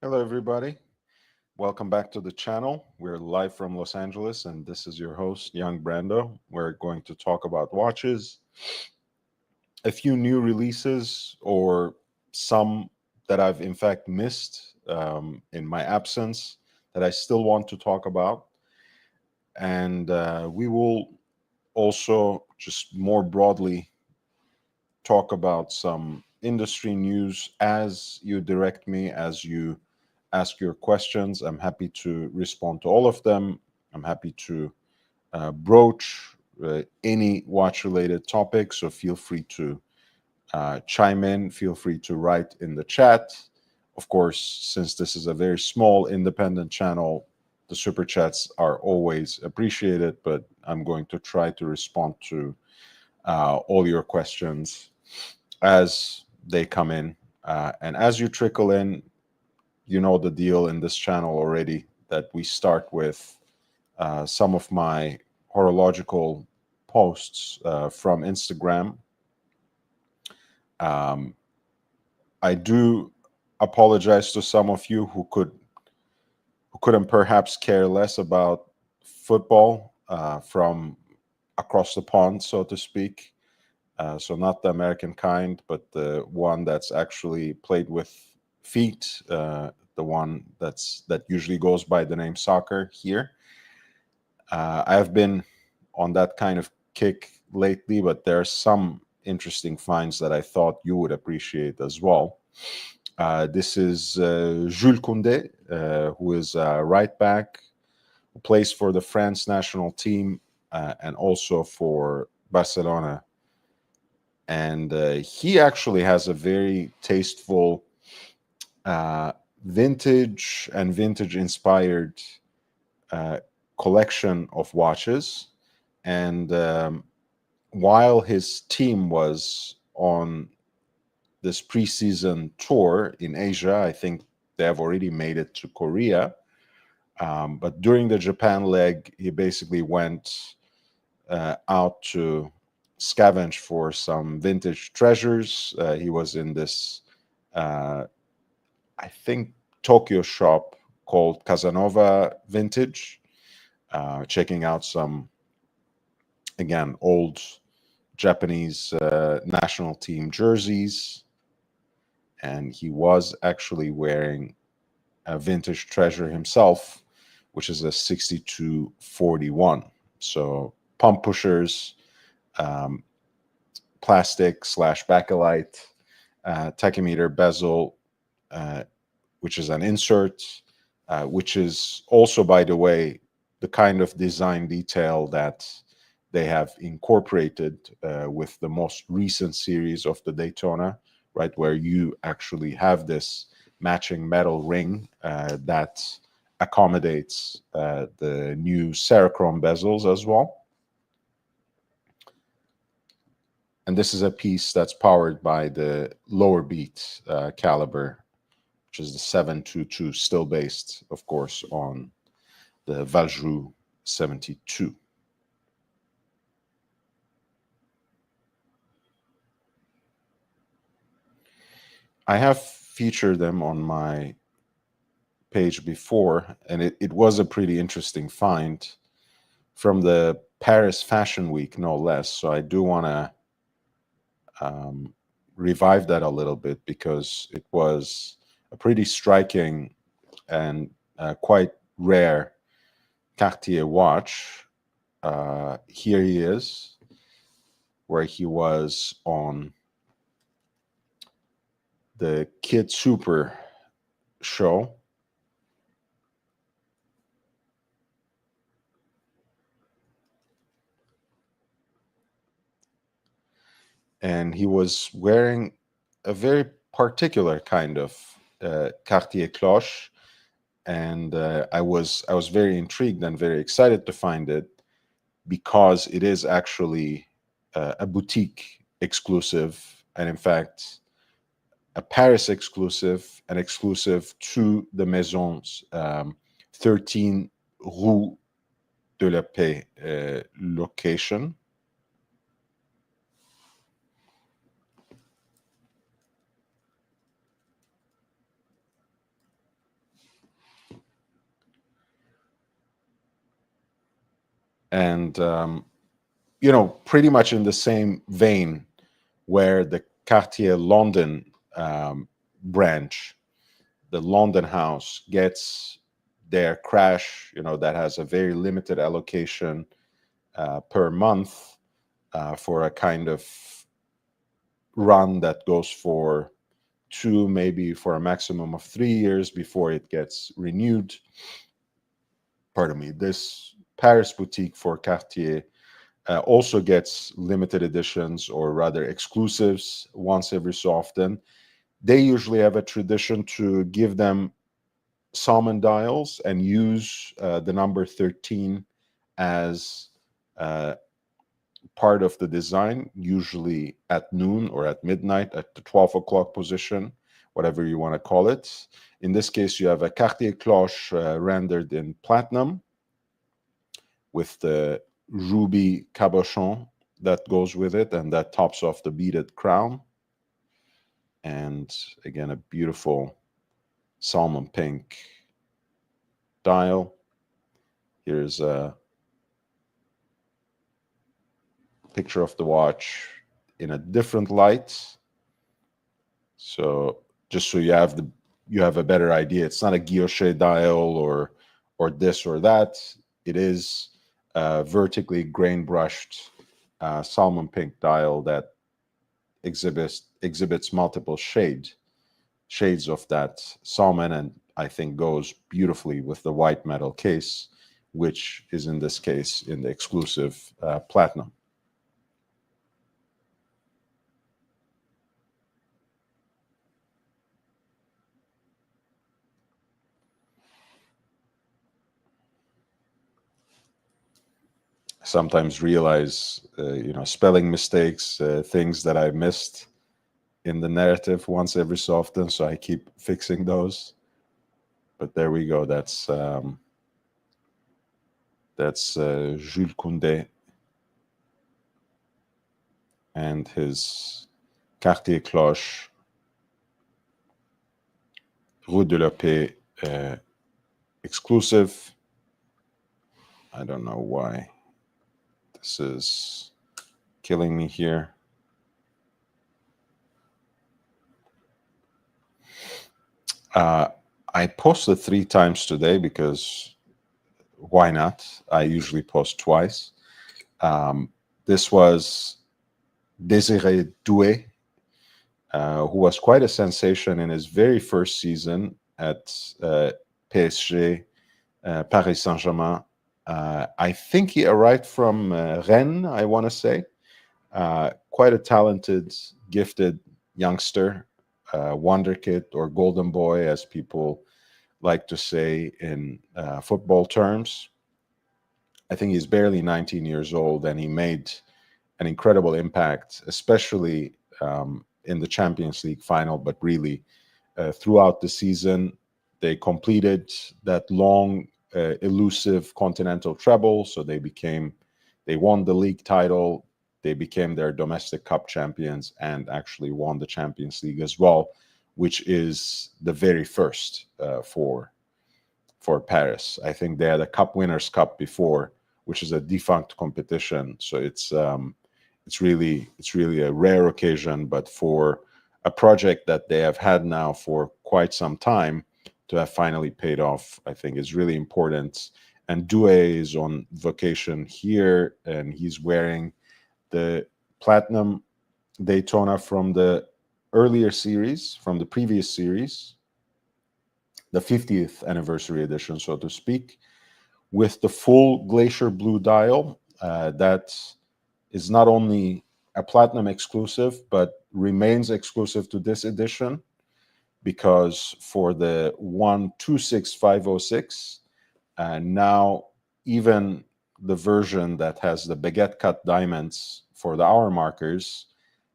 Hello, everybody. Welcome back to the channel. We're live from Los Angeles, and this is your host, Young Brando. We're going to talk about watches, a few new releases, or some that I've in fact missed in my absence that I still want to talk about. And we will also just more broadly talk about some industry news as you direct me, as you ask your questions. I'm happy to respond to all of them. I'm happy to broach any watch related topic. So feel free to chime in, feel free to write in the chat. Of course, since this is a very small independent channel, the super chats are always appreciated, but I'm going to try to respond to all your questions as they come in. And as you trickle in, you know the deal in this channel already, that we start with some of my horological posts from Instagram. Um, I do apologize to some of you who couldn't perhaps care less about football from across the pond, so to speak. So not the American kind, but the one that's actually played with feet, the one that usually goes by the name soccer here. I have been on that kind of kick lately, but there are some interesting finds that I thought you would appreciate as well. This is Jules Koundé, who is a right back, who plays for the France national team and also for Barcelona. And he actually has a very tasteful uh, vintage and vintage inspired uh, collection of watches. And while his team was on this preseason tour in Asia, I think they have already made it to Korea. But during the Japan leg, he basically went out to scavenge for some vintage treasures. He was in this, I think, Tokyo shop called Casanova Vintage, checking out some, again, old Japanese national team jerseys. And he was actually wearing a vintage treasure himself, which is a 6241. So pump pushers, um, plastic slash bakelite, tachymeter bezel, uh, which is an insert, which is also, by the way, the kind of design detail that they have incorporated with the most recent series of the Daytona, right, where you actually have this matching metal ring that accommodates the new Cerachrome bezels as well. And this is a piece that's powered by the lower beat caliber, which is the 722, still based, of course, on the Valjoux 72. I have featured them on my page before, and it was a pretty interesting find from the Paris Fashion Week, no less. So I do want to revive that a little bit because it was a pretty striking and quite rare Cartier watch. Here he is, where he was on the Kid Super show. And he was wearing a very particular kind of Cartier cloche. And I was very intrigued and very excited to find it because it is actually a boutique exclusive, and in fact a Paris exclusive, and exclusive to the Maison's 13 Rue de la Paix location. And you know, pretty much in the same vein where the Cartier London branch, the London house, gets their crash, you know, that has a very limited allocation per month for a kind of run that goes for 2, maybe for a maximum of 3 years before it gets renewed. Pardon me. This Paris boutique for Cartier also gets limited editions, or rather exclusives, once every so often. They usually have a tradition to give them salmon dials and use the number 13 as part of the design, usually at noon or at midnight at the 12 o'clock position, whatever you want to call it. In this case, you have a Cartier cloche rendered in platinum with the ruby cabochon that goes with it, and that tops off the beaded crown. And again, a beautiful salmon pink dial. Here's a picture of the watch in a different light. So just so you have a better idea, it's not a guilloche dial or this or that. It is a vertically grain brushed salmon pink dial that exhibits multiple shades of that salmon, and I think goes beautifully with the white metal case, which is in this case in the exclusive platinum. Sometimes realize, spelling mistakes, things that I missed in the narrative once every so often, so I keep fixing those. But there we go. That's Jules Koundé and his Cartier cloche Rue de la Paix exclusive. I don't know why this is killing me here. I posted 3 times today because why not? I usually post twice. This was Désiré Doué, who was quite a sensation in his very first season at PSG, Paris Saint-Germain. I think he arrived from Rennes, I want to say. Quite a talented, gifted youngster, wonder kid or golden boy, as people like to say in football terms. I think he's barely 19 years old, and he made an incredible impact, especially in the Champions League final, but really throughout the season. They completed that long, elusive continental treble, so they won the league title, they became their domestic cup champions, and actually won the Champions League as well, which is the very first for Paris. I think they had a Cup Winners' Cup before, which is a defunct competition. So it's really a rare occasion, but for a project that they have had now for quite some time to have finally paid off, I think is really important. And Doué is on vacation here, and he's wearing the platinum Daytona from the earlier series, from the previous series, the 50th anniversary edition, so to speak, with the full glacier blue dial that is not only a platinum exclusive, but remains exclusive to this edition, because for the 126506, now even the version that has the baguette cut diamonds for the hour markers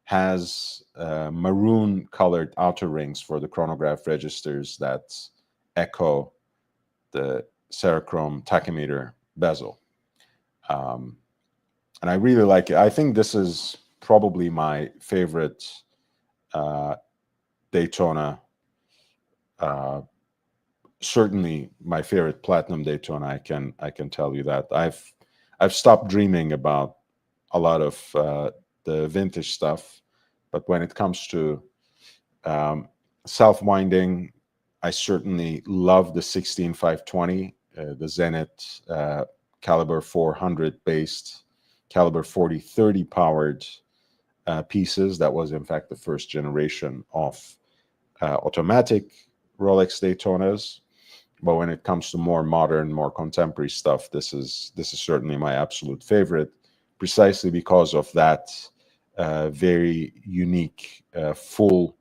has maroon colored outer rings for the chronograph registers that echo the Serichrome tachymeter bezel. And I really like it. I think this is probably my favorite Daytona, certainly my favorite platinum Daytona. I can tell you that. I've I've stopped dreaming about a lot of the vintage stuff, but when it comes to um, self-winding, I certainly love the 16520, the Zenit caliber 400 based, caliber 4030 powered pieces. That was in fact the first generation of automatic Rolex Daytonas. But when it comes to more modern, more contemporary stuff, this is certainly my absolute favorite, precisely because of that very unique full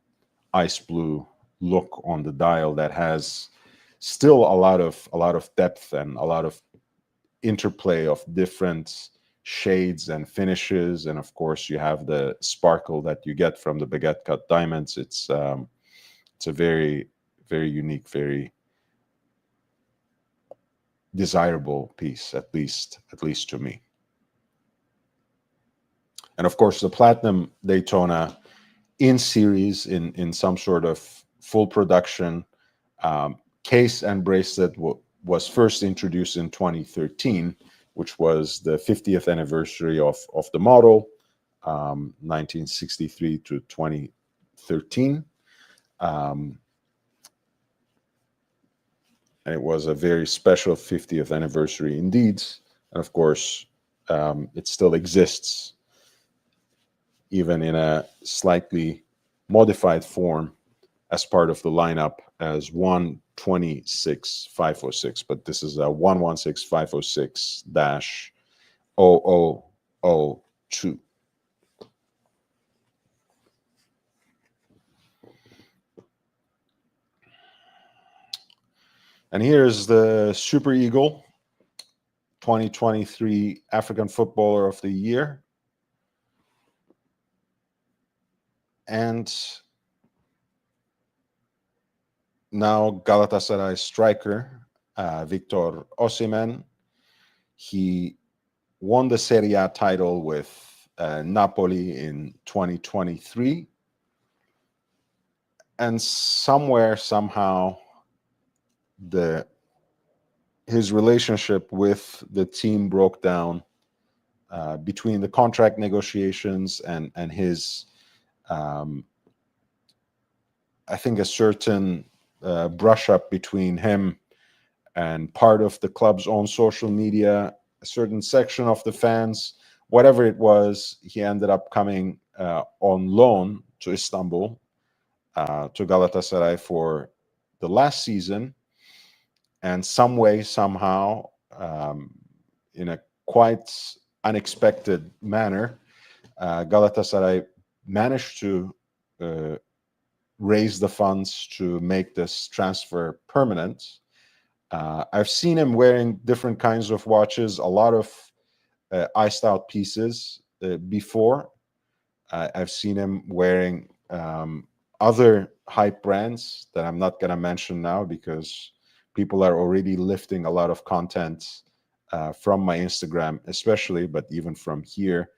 ice blue look on the dial that has still a lot of depth and a lot of interplay of different shades and finishes. And of course you have the sparkle that you get from the baguette cut diamonds. It's a very, very unique, very desirable piece, at least to me. And of course the platinum Daytona in series, in some sort of full production, case and bracelet was first introduced in 2013, which was the 50th anniversary of the model, 1963 to 2013. And it was a very special 50th anniversary indeed. And of course, it still exists, even in a slightly modified form, as part of the lineup as 116506. But this is a 116506-0002. And here's the Super Eagle 2023 African Footballer of the Year. And now Galatasaray striker Victor Osimhen. He won the Serie A title with Napoli in 2023. And somewhere, somehow, his relationship with the team broke down between the contract negotiations and his, I think, a certain brush up between him and part of the club's own social media, a certain section of the fans. Whatever it was, he ended up coming on loan to Istanbul, to Galatasaray for the last season. And some way, somehow, in a quite unexpected manner, Galatasaray managed to raise the funds to make this transfer permanent. I've seen him wearing different kinds of watches, a lot of iced out pieces before. I've seen him wearing other hype brands that I'm not going to mention now, because people are already lifting a lot of content from my Instagram, especially, but even from here.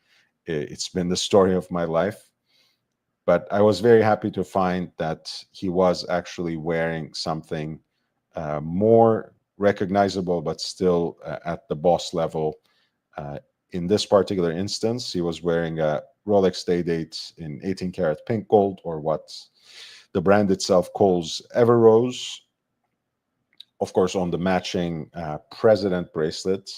It's been the story of my life. But I was very happy to find that he was actually wearing something more recognizable, but still at the boss level. In this particular instance, he was wearing a Rolex Day-Date in 18 karat pink gold, or what the brand itself calls Everrose. Of course, on the matching President bracelet,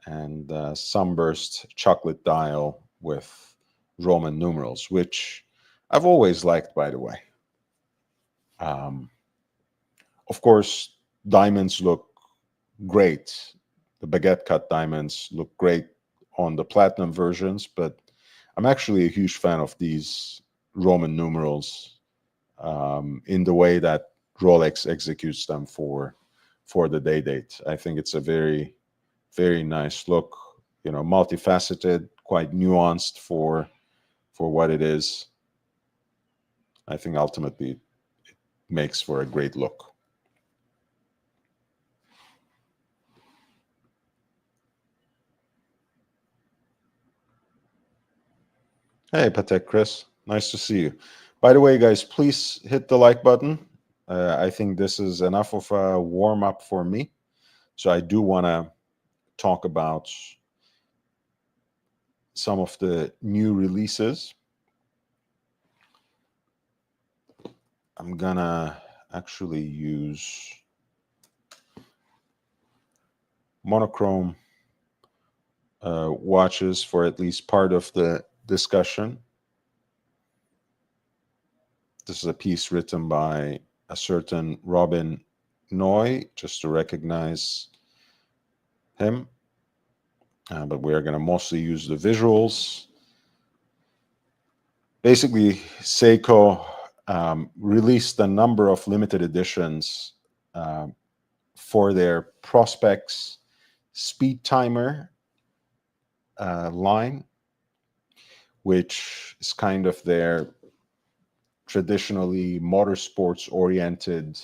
and sunburst chocolate dial with Roman numerals, which I've always liked, by the way. Of course, diamonds look great. The baguette cut diamonds look great on the platinum versions, but I'm actually a huge fan of these Roman numerals in the way that Rolex executes them for the Day-Date. I think it's a very, very nice look, multifaceted, quite nuanced for what it is. I think ultimately it makes for a great look. Hey, Patek Chris, nice to see you. By the way, guys, please hit the like button. I think this is enough of a warm-up for me. So I do want to talk about some of the new releases. I'm gonna actually use monochrome watches for at least part of the discussion. This is a piece written by a certain Robin Noy, just to recognize him. But we are going to mostly use the visuals. Basically, Seiko released a number of limited editions for their Prospects speed timer line, which is kind of their traditionally motorsports oriented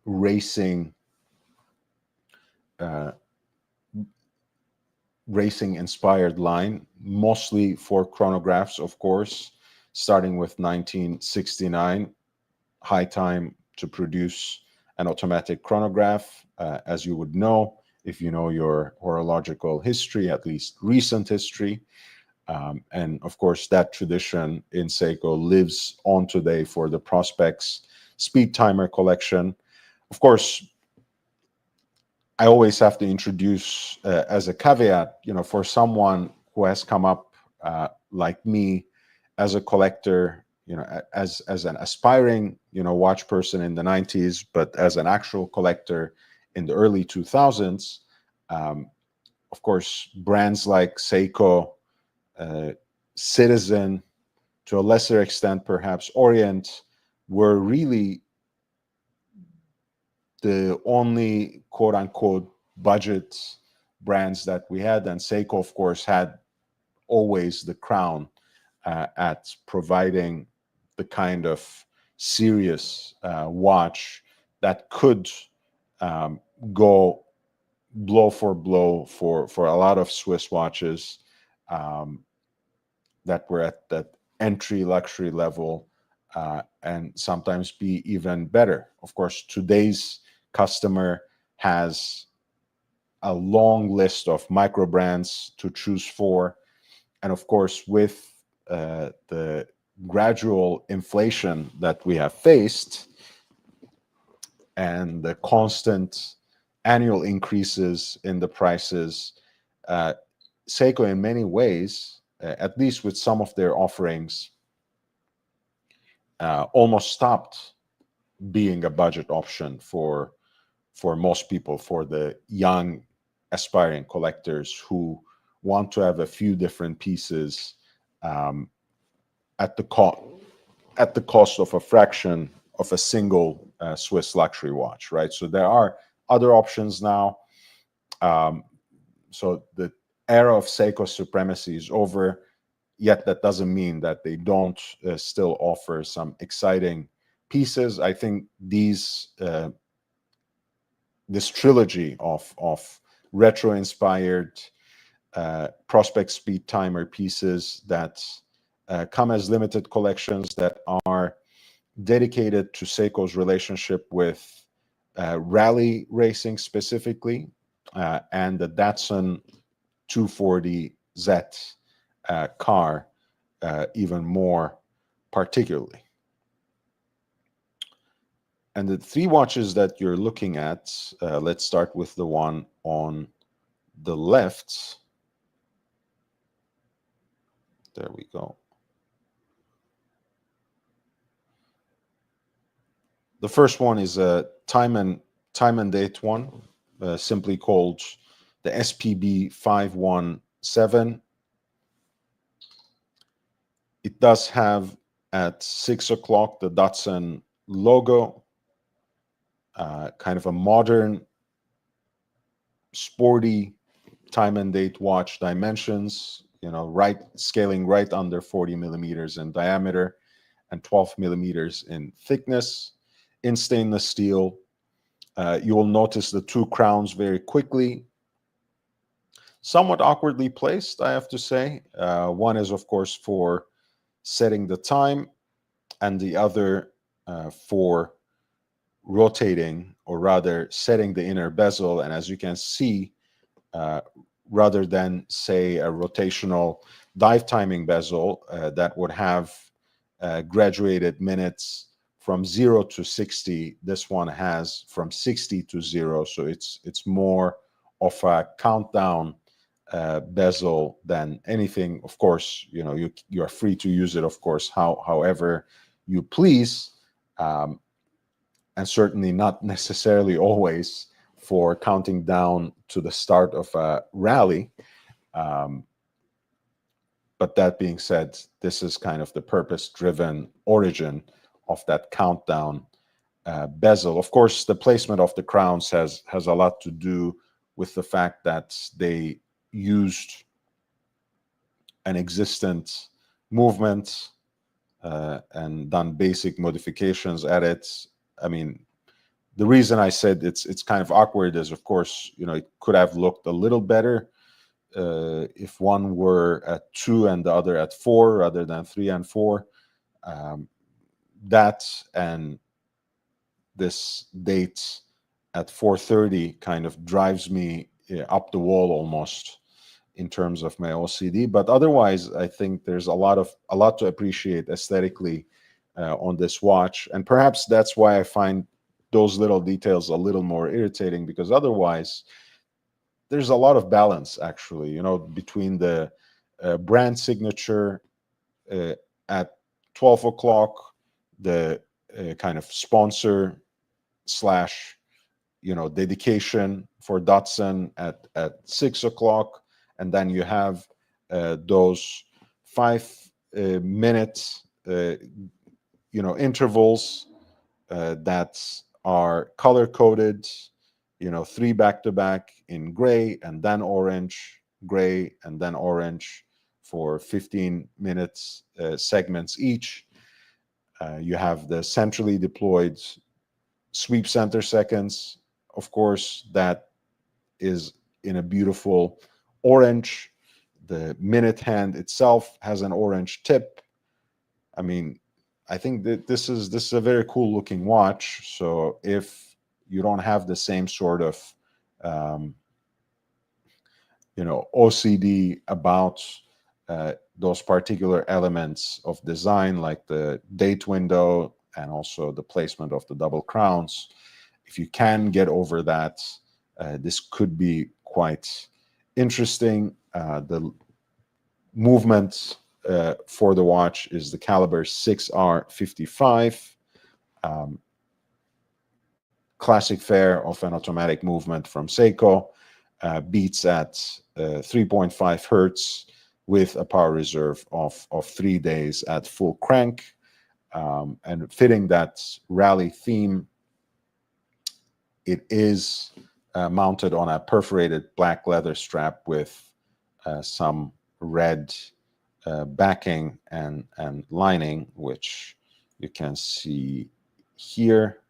racing inspired line, mostly for chronographs, of course, starting with 1969, high time to produce an automatic chronograph, as you would know if you know your horological history, at least recent history. And of course, that tradition in Seiko lives on today for the Prospects speed timer collection. Of course, I always have to introduce as a caveat, for someone who has come up like me as a collector, as an aspiring, watch person in the 90s, but as an actual collector in the early 2000s, of course, brands like Seiko, Citizen, to a lesser extent, perhaps Orient, were really the only quote unquote budget brands that we had. And Seiko, of course, had always the crown at providing the kind of serious watch that could go blow for blow for a lot of Swiss watches that were at that entry luxury level, and sometimes be even better. Of course, today's customer has a long list of micro brands to choose for. And of course, with the gradual inflation that we have faced and the constant annual increases in the prices, Seiko in many ways, at least with some of their offerings, almost stopped being a budget option for most people, for the young aspiring collectors who want to have a few different pieces at the cost of a fraction of a single Swiss luxury watch, right? So there are other options now. So the era of Seiko supremacy is over, yet that doesn't mean that they don't still offer some exciting pieces. I think this trilogy of retro-inspired Prospect speed timer pieces that come as limited collections that are dedicated to Seiko's relationship with rally racing specifically, and the Datsun 240Z car even more particularly. And the three watches that you're looking at, let's start with the one on the left. There we go. The first one is a time and date one, simply called the SPB 517. It does have at 6 o'clock the Datsun logo, kind of a modern, sporty time and date watch dimensions, scaling right under 40 millimeters in diameter and 12 millimeters in thickness, in stainless steel. You will notice the two crowns very quickly, somewhat awkwardly placed, I have to say. One is, of course, for setting the time, and the other for rotating, or rather setting the inner bezel. And as you can see, uh, rather than say a rotational dive timing bezel that would have graduated minutes from 0 to 60, this one has from 60 to 0. So it's more of a countdown bezel than anything. Of course, you are free to use it, of course, however you please, and certainly not necessarily always for counting down to the start of a rally. Um, but that being said, this is kind of the purpose-driven origin of that countdown bezel. Of course, the placement of the crowns has a lot to do with the fact that they used an existent movement and done basic modifications at it. I mean, the reason I said it's kind of awkward is, of course, it could have looked a little better if one were at 2 and the other at 4 rather than 3 and 4. That and this date at 4:30 kind of drives me up the wall almost in terms of my OCD. But otherwise, I think there's a lot to appreciate aesthetically on this watch, and perhaps that's why I find those little details a little more irritating, because otherwise there's a lot of balance actually, between the brand signature at 12 o'clock, the kind of sponsor slash dedication for Datsun at 6 o'clock, and then you have those 5 minute intervals that are color coded, 3 back to back in gray and then orange, gray and then orange, for 15 minutes segments each. You have the centrally deployed sweep center seconds, of course, that is in a beautiful orange. The minute hand itself has an orange tip. I mean, I think that this is a very cool looking watch. So if you don't have the same sort of OCD about those particular elements of design, like the date window and also the placement of the double crowns, if you can get over that, this could be quite interesting. The movement for the watch is the caliber 6R55, classic fare of an automatic movement from Seiko, beats at 3.5 hertz with a power reserve of 3 days at full crank. And fitting that rally theme, it is mounted on a perforated black leather strap with some red backing and lining, which you can see here.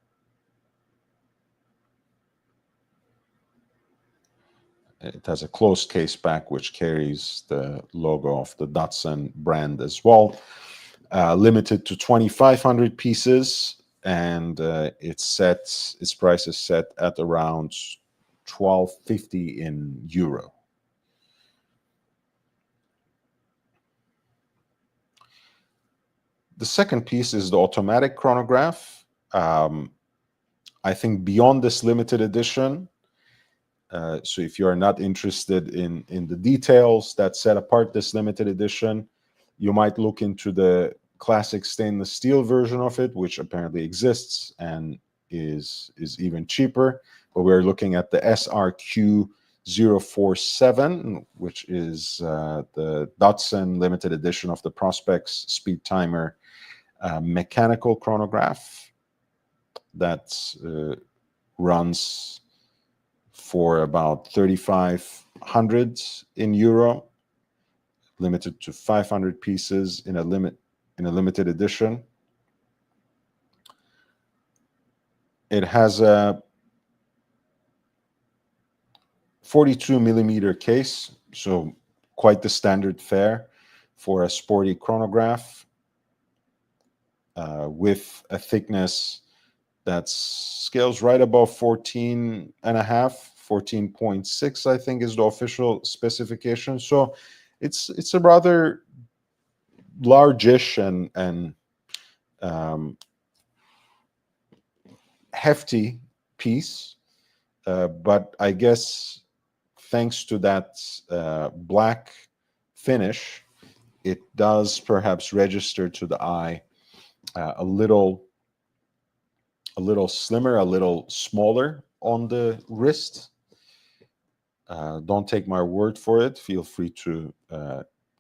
It has a closed case back, which carries the logo of the Datsun brand as well. Limited to 2,500 pieces, and its price is set at around 1250 in euro. The second piece is the automatic chronograph. I think beyond this limited edition, so if you are not interested in the details that set apart this limited edition, you might look into the classic stainless steel version of it, which apparently exists and is even cheaper. But we're looking at the SRQ047, which is the Datsun limited edition of the Prospex Speed Timer mechanical chronograph that runs for about 3,500 in euro, limited to 500 pieces in a limited edition. It has a 42 millimeter case, so quite the standard fare for a sporty chronograph, with a thickness that scales right above 14 and a half, 14.6, I think is the official specification. So it's a rather largish and hefty piece, but I guess thanks to that black finish, it does perhaps register to the eye a little slimmer, a little smaller on the wrist. Don't take my word for it. Feel free to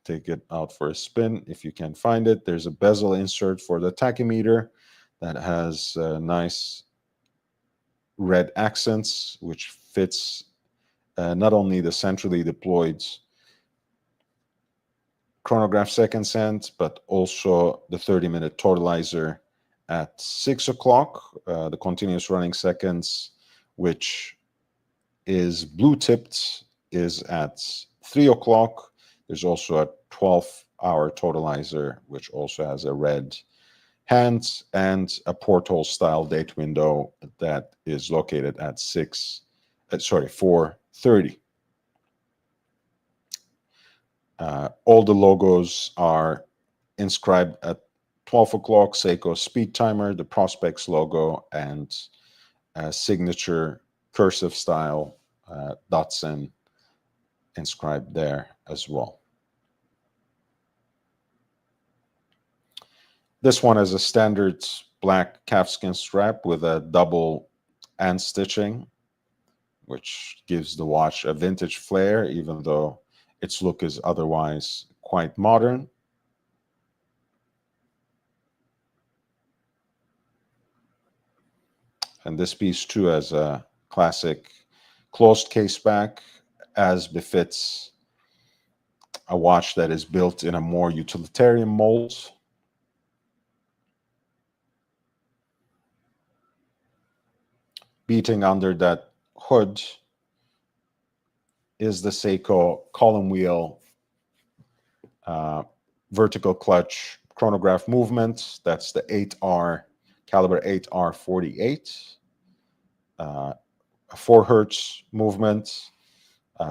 take it out for a spin if you can find it. There's a bezel insert for the tachymeter that has nice red accents, which fits not only the centrally deployed chronograph seconds hand, but also the 30-minute totalizer at 6 o'clock, the continuous running seconds, which is blue tipped, is at 3 o'clock. There's also a 12-hour totalizer, which also has a red hand, and a porthole style date window that is located at 4:30. All the logos are inscribed at 12 o'clock: Seiko speed timer, the Prospects logo, and a signature cursive style Datsun inscribed there as well. This one is a standard black calfskin strap with a double and stitching, which gives the watch a vintage flair, even though its look is otherwise quite modern. And this piece too has a classic closed case back, as befits a watch that is built in a more utilitarian mold. Beating under that hood is the Seiko column wheel vertical clutch chronograph movement. That's the 8R, caliber 8R48. A 4 hertz movement,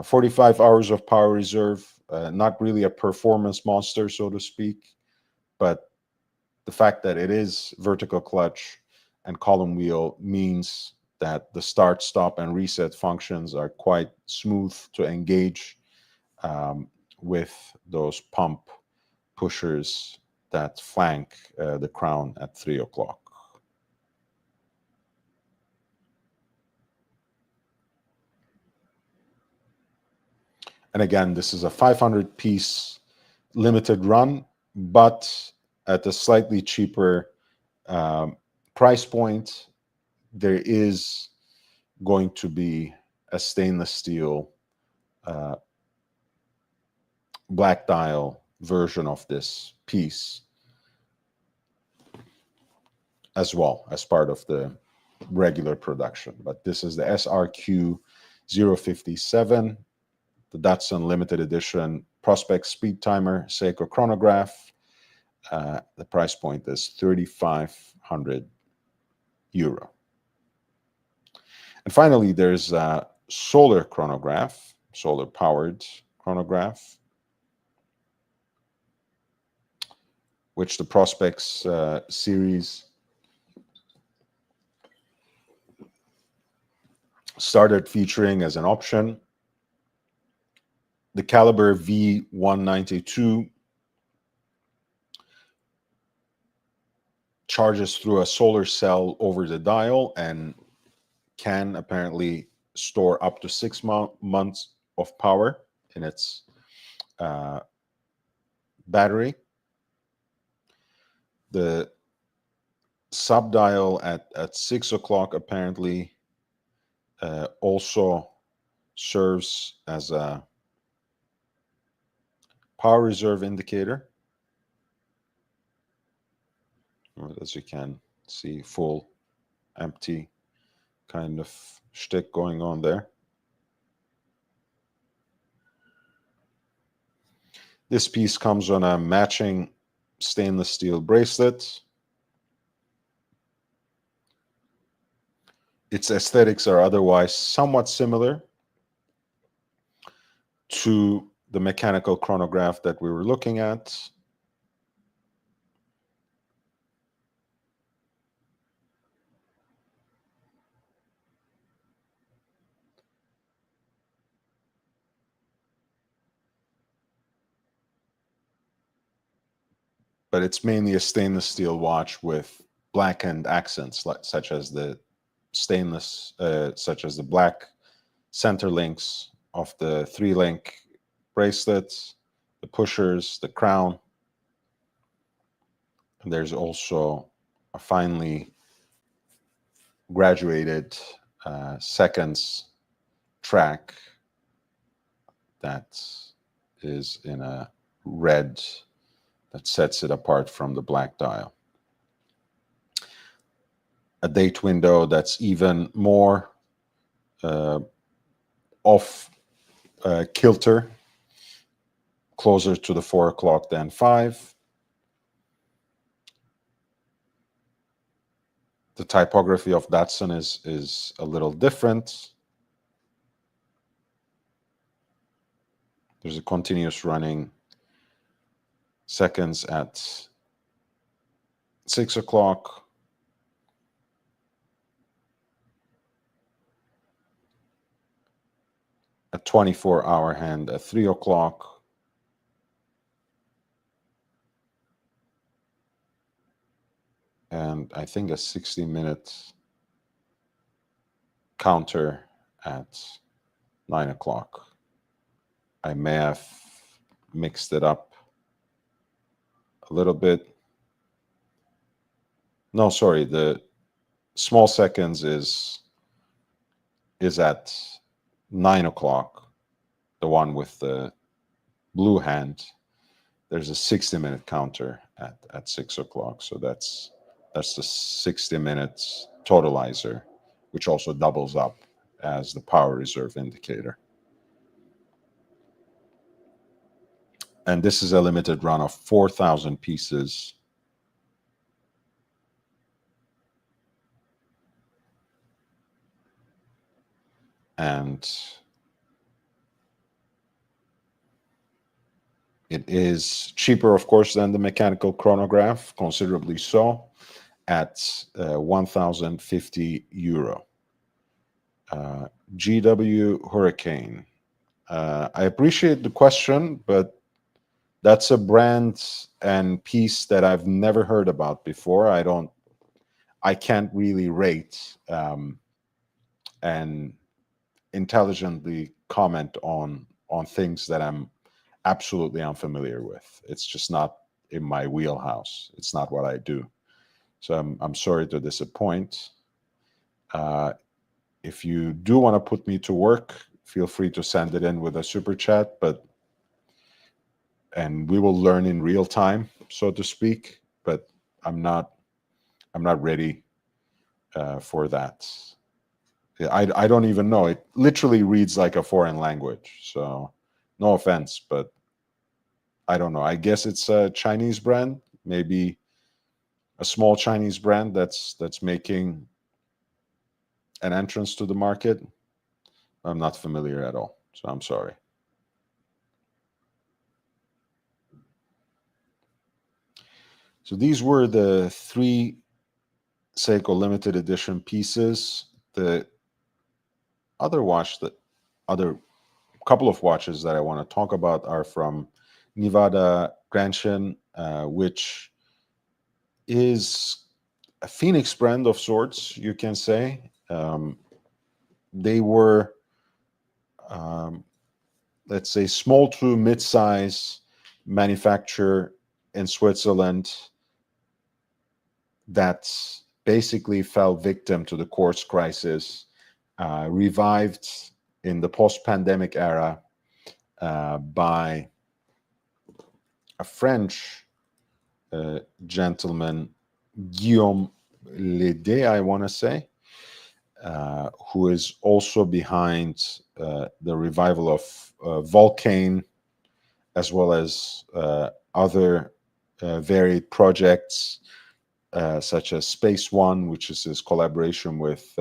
45 hours of power reserve. Not really a performance monster, so to speak, but the fact that it is vertical clutch and column wheel means that the start, stop, and reset functions are quite smooth to engage with those pump pushers that flank the crown at 3 o'clock. And again, this is a 500-piece limited run, but at a slightly cheaper price point. There is going to be a stainless steel black dial version of this piece as well, as part of the regular production. But this is the SRQ 057, the Datsun limited edition Prospect speed timer Seiko chronograph. The price point is €3,500. And finally, there's a solar chronograph, solar powered chronograph, which the Prospects series started featuring as an option. The caliber V192 charges through a solar cell over the dial and can apparently store up to 6 months of power in its battery. The subdial at 6 o'clock apparently also serves as a power reserve indicator. As you can see, full empty kind of shtick going on there. This piece comes on a matching stainless steel bracelet. its aesthetics are otherwise somewhat similar to the mechanical chronograph that we were looking at. But it's mainly a stainless steel watch with blackened accents, such as the black center links of the 3-link bracelets, the pushers, the crown. And there's also a finely graduated seconds track that is in a red that sets it apart from the black dial. A date window that's even more off kilter, closer to the 4 o'clock than 5. The typography of Datsun is a little different. There's a continuous running seconds at 6 o'clock. A 24-hour hand at 3 o'clock. And I think a 60-minute counter at 9 o'clock. I may have mixed it up a little bit. No, sorry, the small seconds is at 9 o'clock, the one with the blue hand. There's a 60-minute counter at 6 o'clock. So that's the 60 minutes totalizer, which also doubles up as the power reserve indicator. And this is a limited run of 4,000 pieces. And it is cheaper, of course, than the mechanical chronograph, considerably so, at 1,050 euro. GW Hurricane. I appreciate the question, but that's a brand and piece that I've never heard about before. I can't really rate and intelligently comment on things that I'm absolutely unfamiliar with. It's just not in my wheelhouse. It's not what I do. So I'm sorry to disappoint. If you do want to put me to work, feel free to send it in with a super chat, and we will learn in real time, so to speak. But I'm not ready for that. I don't even know. It literally reads like a foreign language. So no offense, but I don't know. I guess it's a Chinese brand, maybe a small Chinese brand that's making an entrance to the market. I'm not familiar at all, so I'm sorry. So these were the 3 Seiko limited edition pieces. The other couple of watches that I want to talk about are from Nivada-Grenchen, which is a Phoenix brand of sorts, you can say. They were, let's say, small to mid-size manufacturer in Switzerland that basically fell victim to the quartz crisis, revived in the post-pandemic era by a French gentleman, Guillaume Lédé, I want to say, who is also behind the revival of Vulcane, as well as other varied projects, such as Space One, which is his collaboration with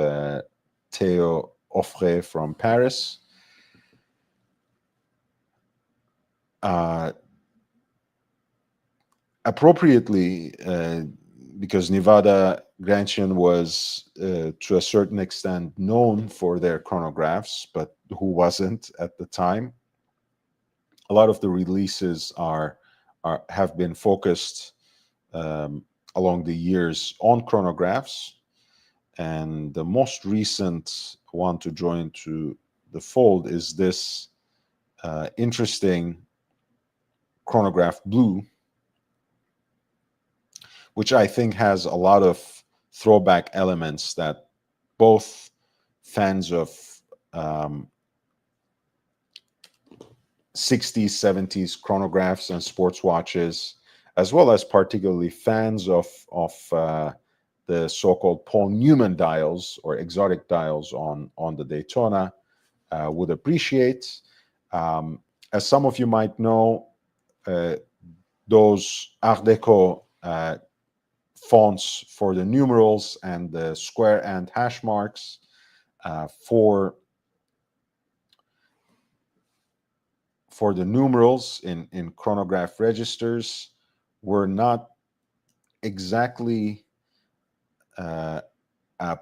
Theo Offray from Paris. Appropriately, because Nivada-Grenchen was, to a certain extent, known for their chronographs, but who wasn't at the time. A lot of the releases have been focused along the years on chronographs, and the most recent one to join to the fold is this interesting chronograph blue, which I think has a lot of throwback elements that both fans of 60s, 70s chronographs and sports watches, as well as particularly fans of the so-called Paul Newman dials or exotic dials on the Daytona would appreciate. As some of you might know, those Art Deco fonts for the numerals and the square and hash marks for the numerals in chronograph registers were not exactly a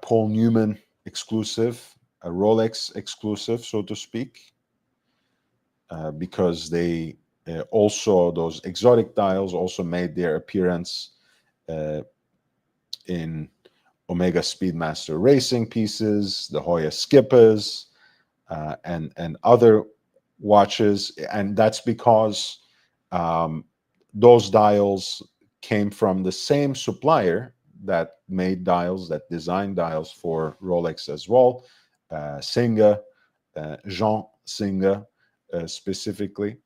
Paul Newman exclusive, a Rolex exclusive, so to speak, because they also, those exotic dials also made their appearance in Omega Speedmaster racing pieces, the Hoya Skippas, and other watches, and that's because those dials came from the same supplier that made dials, that designed dials for Rolex as well, Singer, Jean Singer specifically.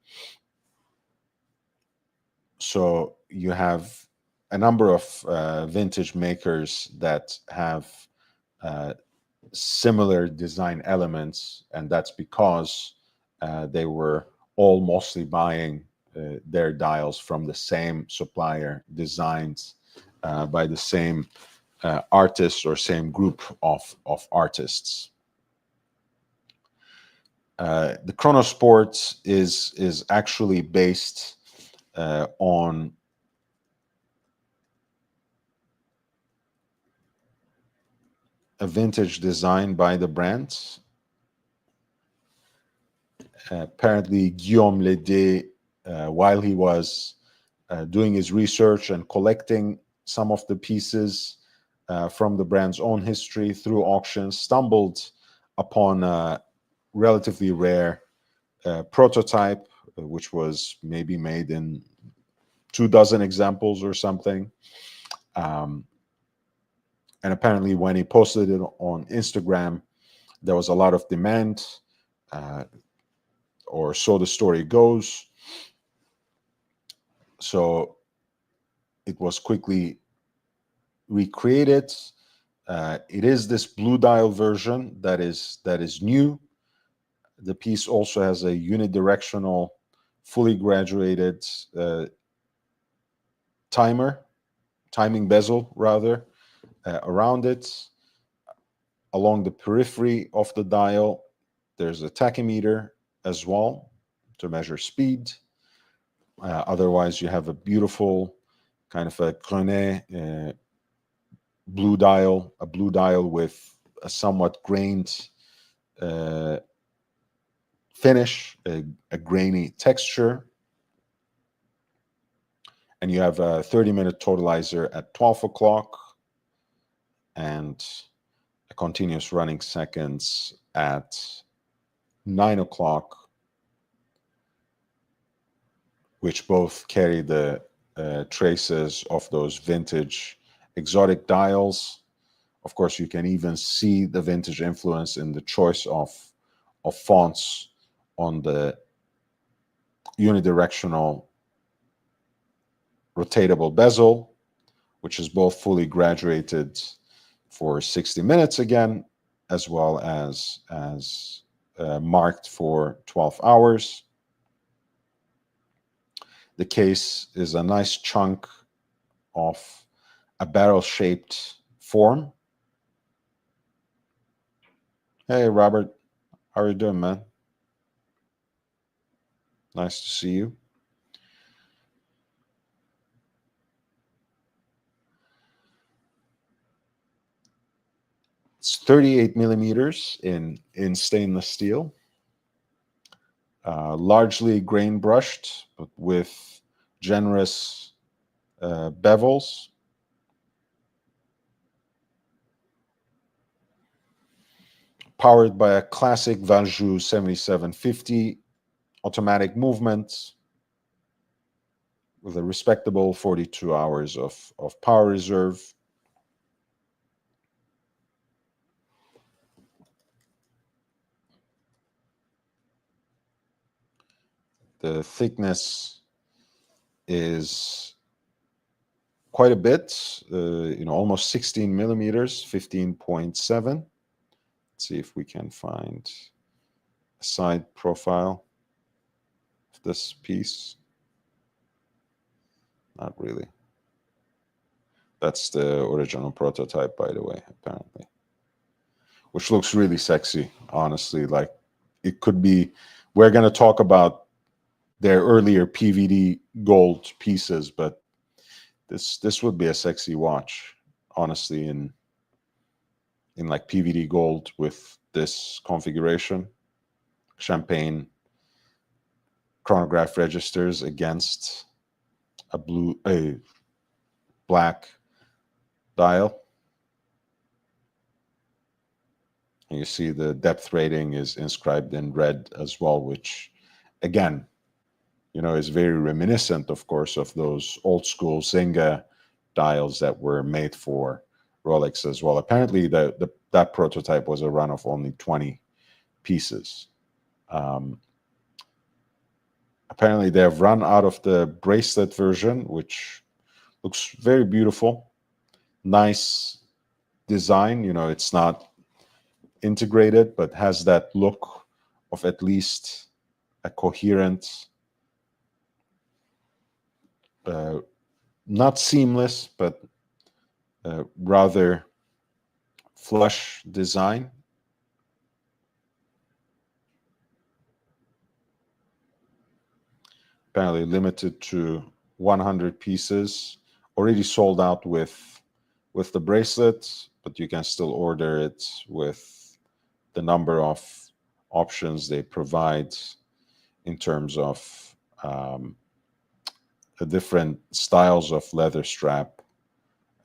So you have a number of vintage makers that have similar design elements, and that's because they were all mostly buying their dials from the same supplier, designed by the same artist or same group of artists. The Chronosport is actually based on a vintage design by the brand. Apparently, Guillaume Lédé, while he was doing his research and collecting some of the pieces from the brand's own history through auctions, stumbled upon a relatively rare prototype, which was maybe made in 24 examples or something. And apparently, when he posted it on Instagram, there was a lot of demand, or so the story goes. So it was quickly recreated. It is this blue dial version that is new. The piece also has a unidirectional, fully graduated timing bezel rather, around it. Along the periphery of the dial, there's a tachymeter as well to measure speed. Otherwise, you have a beautiful kind of a Grenet blue dial, a blue dial with a somewhat grained finish, a grainy texture. And you have a 30-minute totalizer at 12 o'clock and a continuous running seconds at 9 o'clock, which both carry the traces of those vintage exotic dials. Of course, you can even see the vintage influence in the choice of fonts on the unidirectional rotatable bezel, which is both fully graduated for 60 minutes again, as well as marked for 12 hours. The case is a nice chunk of a barrel-shaped form. Hey, Robert. How are you doing, man? Nice to see you. It's 38 millimeters in stainless steel, largely grain brushed, but with generous bevels. Powered by a classic Valjoux 7750 automatic movement with a respectable 42 hours of power reserve. The thickness is quite a bit, almost 16 millimeters, 15.7. Let's see if we can find a side profile of this piece. Not really. That's the original prototype, by the way, apparently. Which looks really sexy, honestly. Like, it could be, we're going to talk about their earlier PVD gold pieces, but this would be a sexy watch, honestly, in like PVD gold with this configuration. Champagne chronograph registers against a black dial. And you see the depth rating is inscribed in red as well, which again, is very reminiscent, of course, of those old school Zinga dials that were made for Rolex as well. Apparently, that prototype was a run of only 20 pieces. Apparently, they have run out of the bracelet version, which looks very beautiful. Nice design. It's not integrated, but has that look of at least a coherent, not seamless, but rather flush design. Apparently limited to 100 pieces. Already sold out with the bracelet, but you can still order it with the number of options they provide in terms of the different styles of leather strap,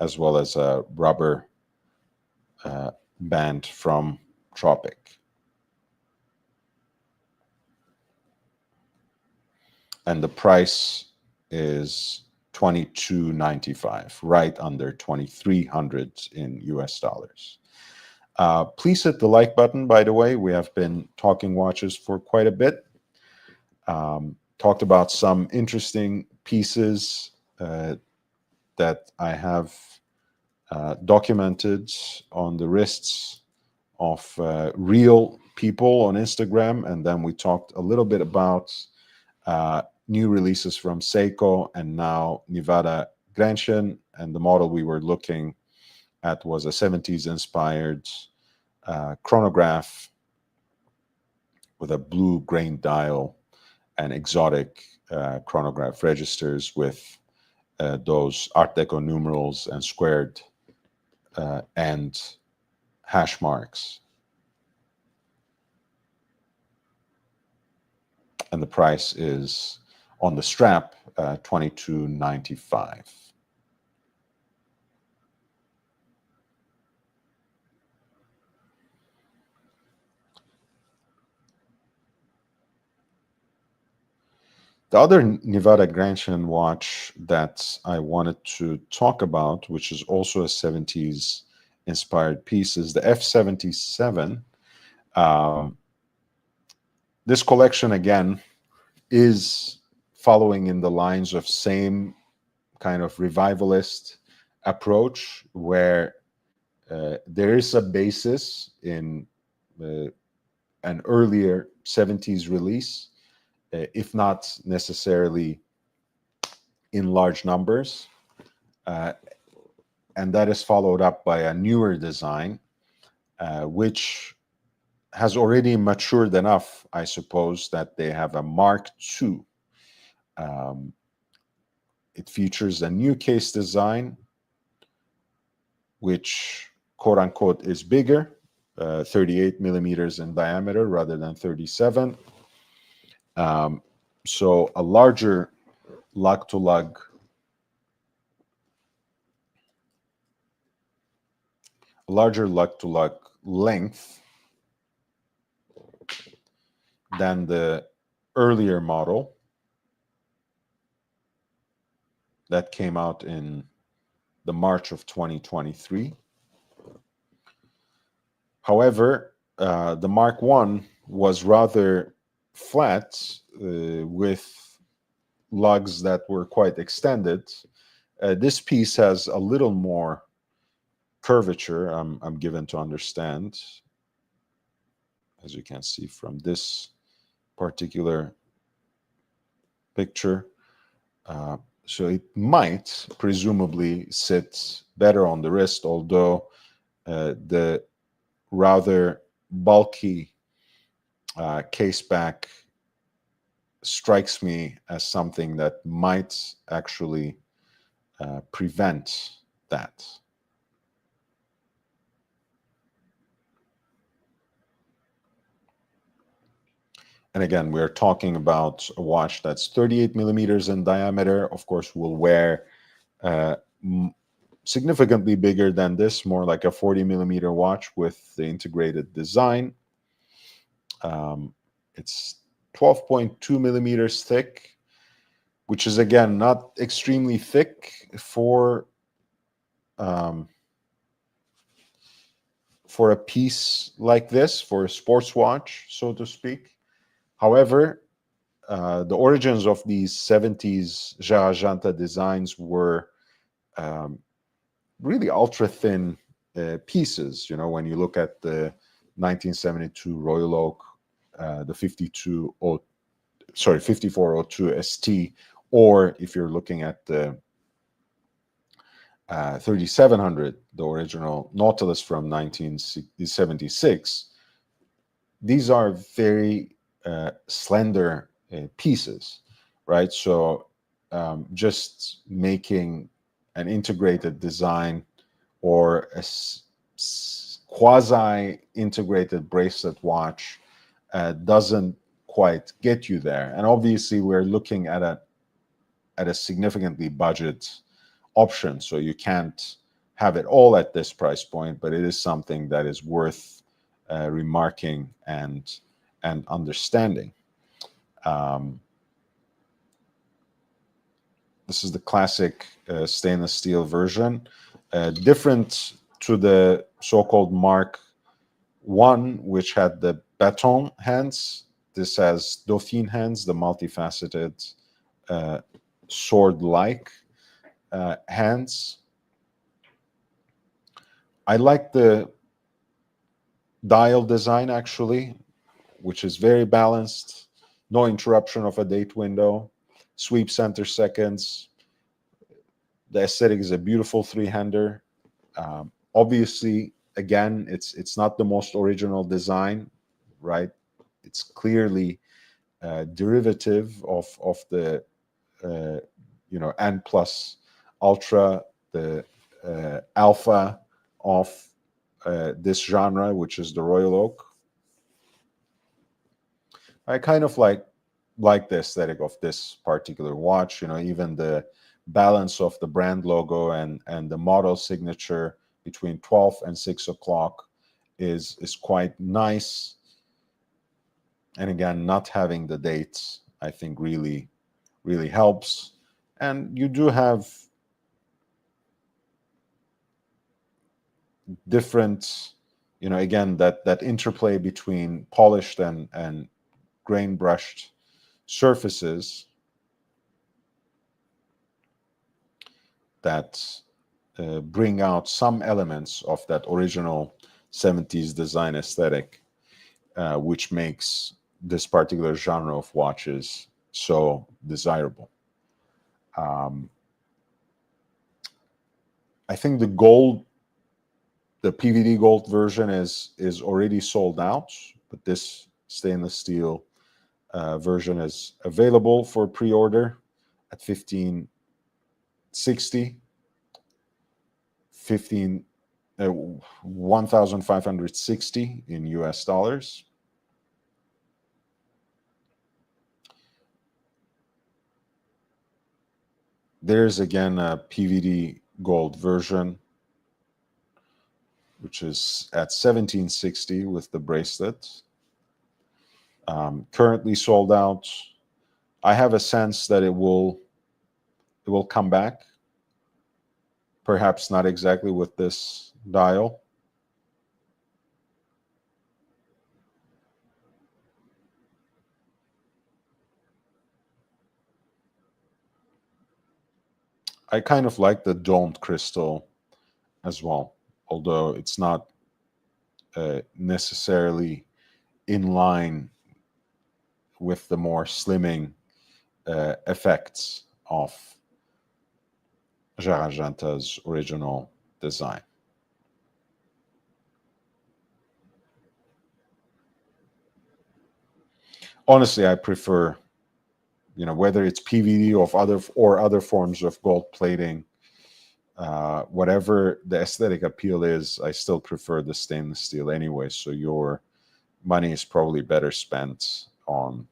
as well as a rubber band from Tropic. And the price is $22.95, right under 2,300 in US dollars. Please hit the like button, by the way. We have been talking watches for quite a bit. Talked about some interesting pieces that I have documented on the wrists of real people on Instagram. And then we talked a little bit about new releases from Seiko and now Nivada-Grenchen. And the model we were looking at was a 70s inspired chronograph with a blue grain dial and exotic chronograph registers with those Art Deco numerals and squared and hash marks. And the price is on the strap $22.95. The other Nivada-Grenchen watch that I wanted to talk about, which is also a 70s inspired piece, is the F77. This collection, again, is following in the lines of same kind of revivalist approach, where there is a basis in an earlier 70s release, if not necessarily in large numbers. And that is followed up by a newer design, which has already matured enough, I suppose, that they have a Mark II. It features a new case design, which quote unquote is bigger, 38 millimeters in diameter rather than 37. So a larger lug-to-lug length than the earlier model that came out in the March of 2023. However, the Mark I was rather flat with lugs that were quite extended. This piece has a little more curvature, I'm given to understand, as you can see from this particular picture. So it might presumably sit better on the wrist, although the rather bulky case back strikes me as something that might actually prevent that. And again, we're talking about a watch that's 38 millimeters in diameter. Of course, will wear significantly bigger than this, more like a 40 millimeter watch with the integrated design. It's 12.2 millimeters thick, which is, again, not extremely thick for a piece like this, for a sports watch, so to speak. However, the origins of these 70s Jarajanta designs were really ultra thin pieces. You know, when you look at the 1972 Royal Oak, the 5402 ST, or if you're looking at the 3700, the original Nautilus from 1976, these are very slender pieces, right? So just making an integrated design or a quasi-integrated bracelet watch doesn't quite get you there. And obviously, we're looking at a significantly budget option, so you can't have it all at this price point, but it is something that is worth remarking and understanding. This is the classic stainless steel version, different to the so-called Mark I, which had the baton hands. This has Dauphine hands, the multifaceted sword-like hands. I like the dial design, actually, which is very balanced, no interruption of a date window, sweep center seconds. The aesthetic is a beautiful three-hander. Obviously, again, it's not the most original design, right? It's clearly derivative of the N plus ultra, the alpha of this genre, which is the Royal Oak. I kind of like the aesthetic of this particular watch. You know, even the balance of the brand logo and the model signature between 12 and 6 o'clock is quite nice. And again, not having the dates, I think, really helps. And you do have different, again, that interplay between polished and grain brushed surfaces that bring out some elements of that original 70s design aesthetic, which makes this particular genre of watches so desirable. I think the PVD gold version is already sold out, but this stainless steel version is available for pre-order at 1560 1560 in US dollars. There's again a PVD gold version, which is at 1760 with the bracelet. Currently sold out. I have a sense that it will come back. Perhaps not exactly with this dial. I kind of like the domed crystal as well, although it's not necessarily in line with the more slimming effects of Jarajata's original design. Honestly, I prefer, whether it's PVD or other forms of gold plating, whatever the aesthetic appeal is, I still prefer the stainless steel anyway. So your money is probably better spent on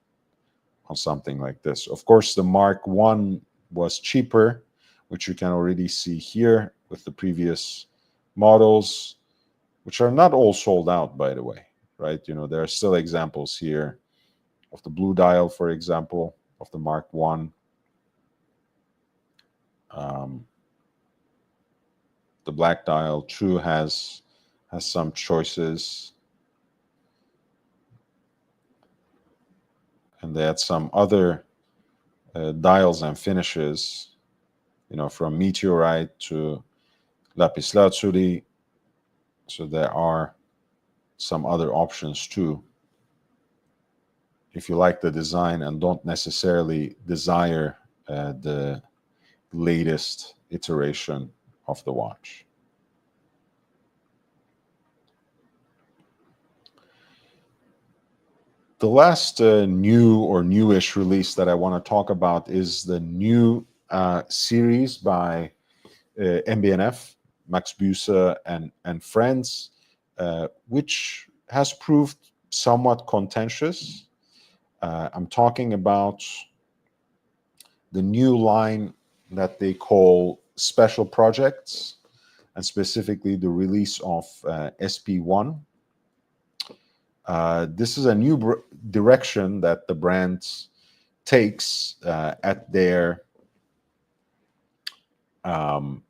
something like this. Of course, the Mark I was cheaper, which you can already see here with the previous models, which are not all sold out, by the way, right? There are still examples here of the blue dial, for example, of the Mark I. The black dial, true, has some choices. And they had some other dials and finishes, from meteorite to lapis lazuli. So there are some other options too. If you like the design and don't necessarily desire the latest iteration of the watch. The last new or newish release that I want to talk about is the new series by MB&F, Max Büsser and friends, which has proved somewhat contentious. I'm talking about the new line that they call special projects, and specifically the release of SP1. This is a new direction that the brand takes at their on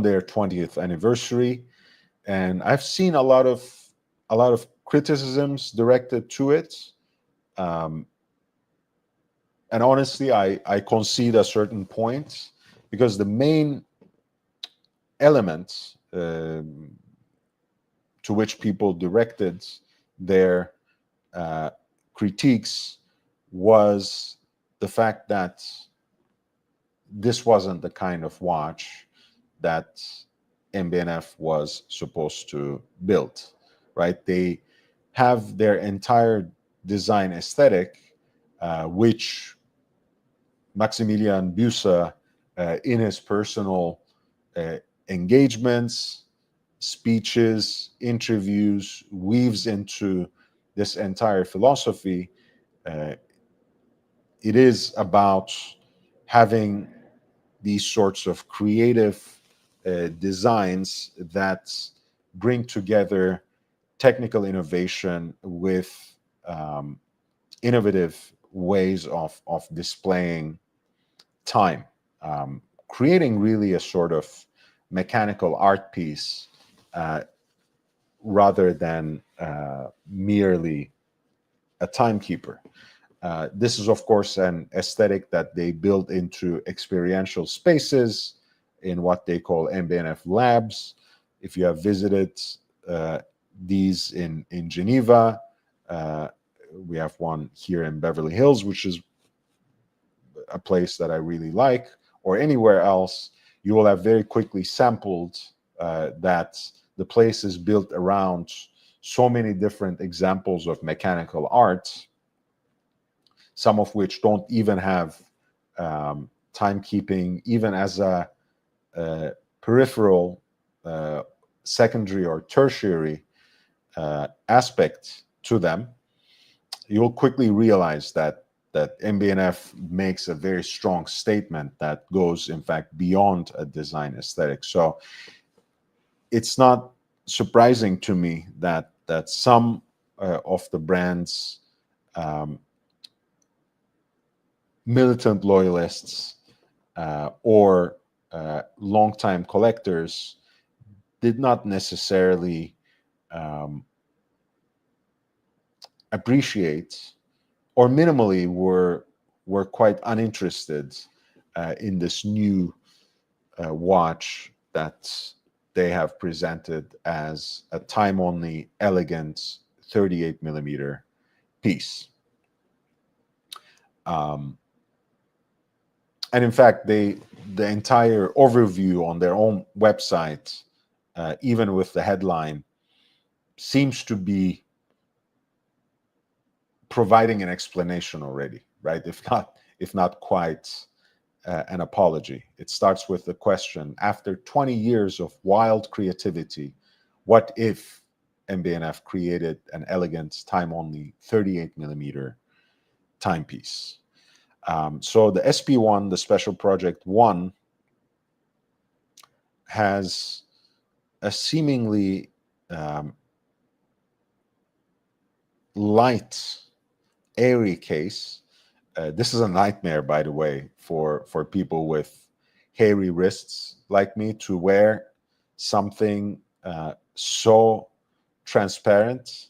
their 20th anniversary, and I've seen a lot of criticisms directed to it. And honestly, I concede a certain point, because the main element to which people directed their critiques was the fact that this wasn't the kind of watch that MB&F was supposed to build, right? They have their entire design aesthetic, which Maximilian Büsser, in his personal engagements, speeches, interviews, weaves into this entire philosophy. It is about having these sorts of creative designs that bring together technical innovation with innovative ways of displaying time, creating really a sort of mechanical art piece rather than merely a timekeeper. This is, of course, an aesthetic that they build into experiential spaces in what they call MB&F labs. If you have visited these in Geneva, we have one here in Beverly Hills, which is a place that I really like, or anywhere else, you will have very quickly sampled that the place is built around so many different examples of mechanical arts, some of which don't even have timekeeping, even as a peripheral, secondary or tertiary aspect to them, you'll quickly realize that MB&F makes a very strong statement that goes, in fact, beyond a design aesthetic. So it's not surprising to me that some of the brand's militant loyalists or longtime collectors did not necessarily appreciate, or minimally were quite uninterested in this new watch that they have presented as a time-only, elegant 38 millimeter piece. And in fact, the entire overview on their own website, even with the headline, seems to be providing an explanation already, right? If not quite an apology. It starts with the question: after 20 years of wild creativity, what if MB&F created an elegant time-only 38 millimeter timepiece? So the SP1, the Special Project 1, has a seemingly light, airy case. This is a nightmare, by the way, for people with hairy wrists like me, to wear something so transparent.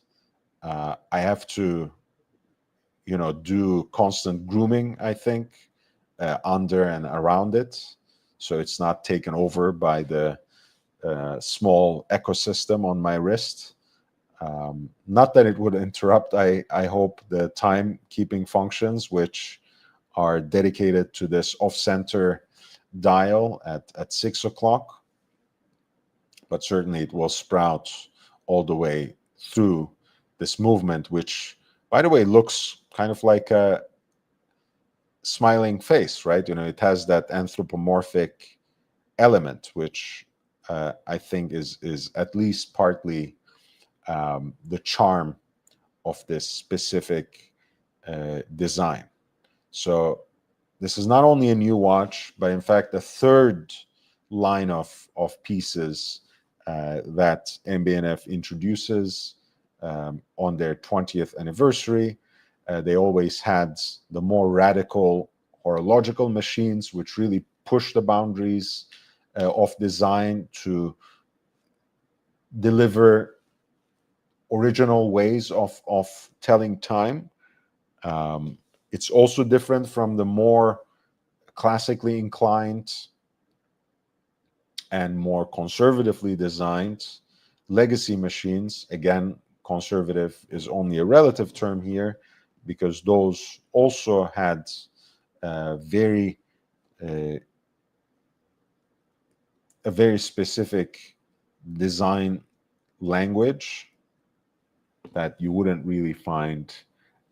I have to, do constant grooming, I think, under and around it, so it's not taken over by the small ecosystem on my wrist. Not that it would interrupt, I hope, the timekeeping functions, which are dedicated to this off-center dial at 6 o'clock. But certainly it will sprout all the way through this movement, which, by the way, looks kind of like a smiling face, right? It has that anthropomorphic element, which I think is at least partly the charm of this specific design. So this is not only a new watch, but in fact a third line of pieces that MB&F introduces on their 20th anniversary. They always had the more radical horological machines, which really push the boundaries of design to deliver original ways of telling time. It's also different from the more classically inclined and more conservatively designed legacy machines. Again, conservative is only a relative term here, because those also had a very specific design language that you wouldn't really find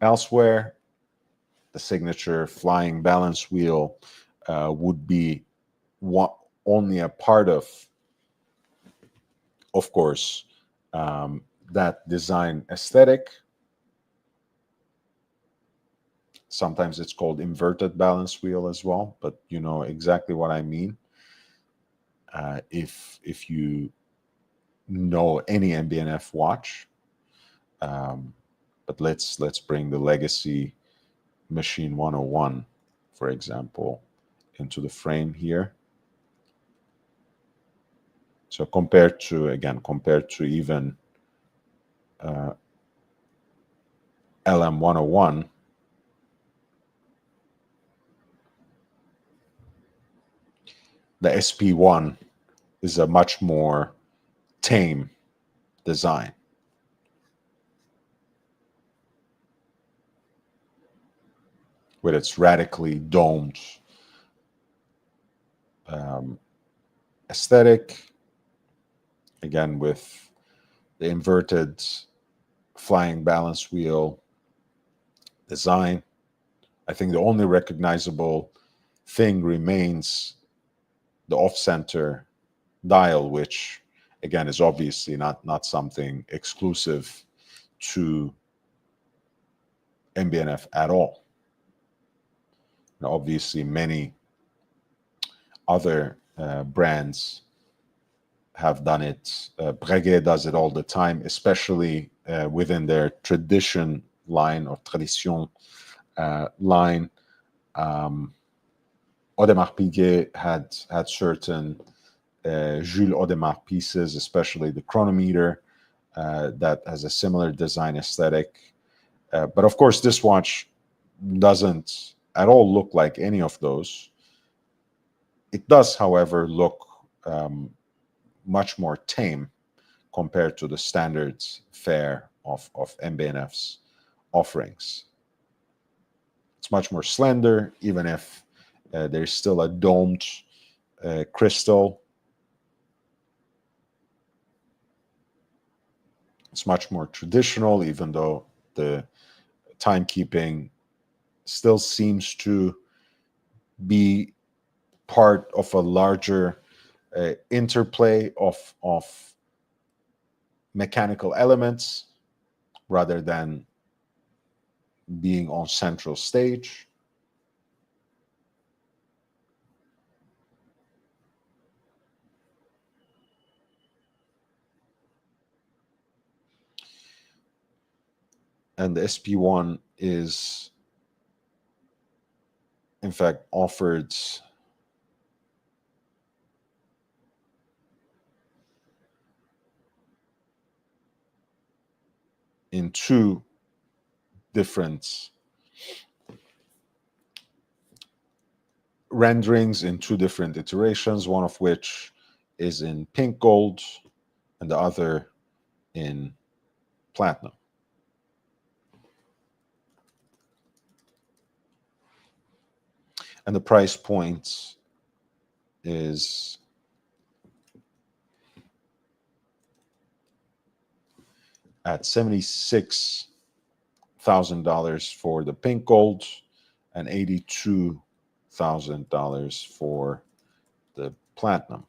elsewhere. The signature flying balance wheel would be only a part of course, that design aesthetic. Sometimes it's called inverted balance wheel as well, but you know exactly what I mean. If you know any MB&F watch. But let's bring the legacy machine 101, for example, into the frame here. So compared to even LM 101, the SP1 is a much more tame design. With its radically domed aesthetic, again with the inverted flying balance wheel design. I think the only recognizable thing remains the off-center dial, which again is obviously not something exclusive to MB&F at all. Now, obviously, many other brands have done it. Breguet does it all the time, especially within their tradition line or tradition line. Audemars Piguet had certain Jules Audemars pieces, especially the chronometer, that has a similar design aesthetic. But of course, this watch doesn't at all look like any of those. It does, however, look much more tame compared to the standard fare of MB&F's offerings. It's much more slender, even if there's still a domed crystal. It's much more traditional, even though the timekeeping still seems to be part of a larger interplay of mechanical elements rather than being on central stage. And the SP1 is, in fact, offered in two different renderings, in two different iterations, one of which is in pink gold and the other in platinum. And the price point is at $76,000 for the pink gold and $82,000 for the platinum.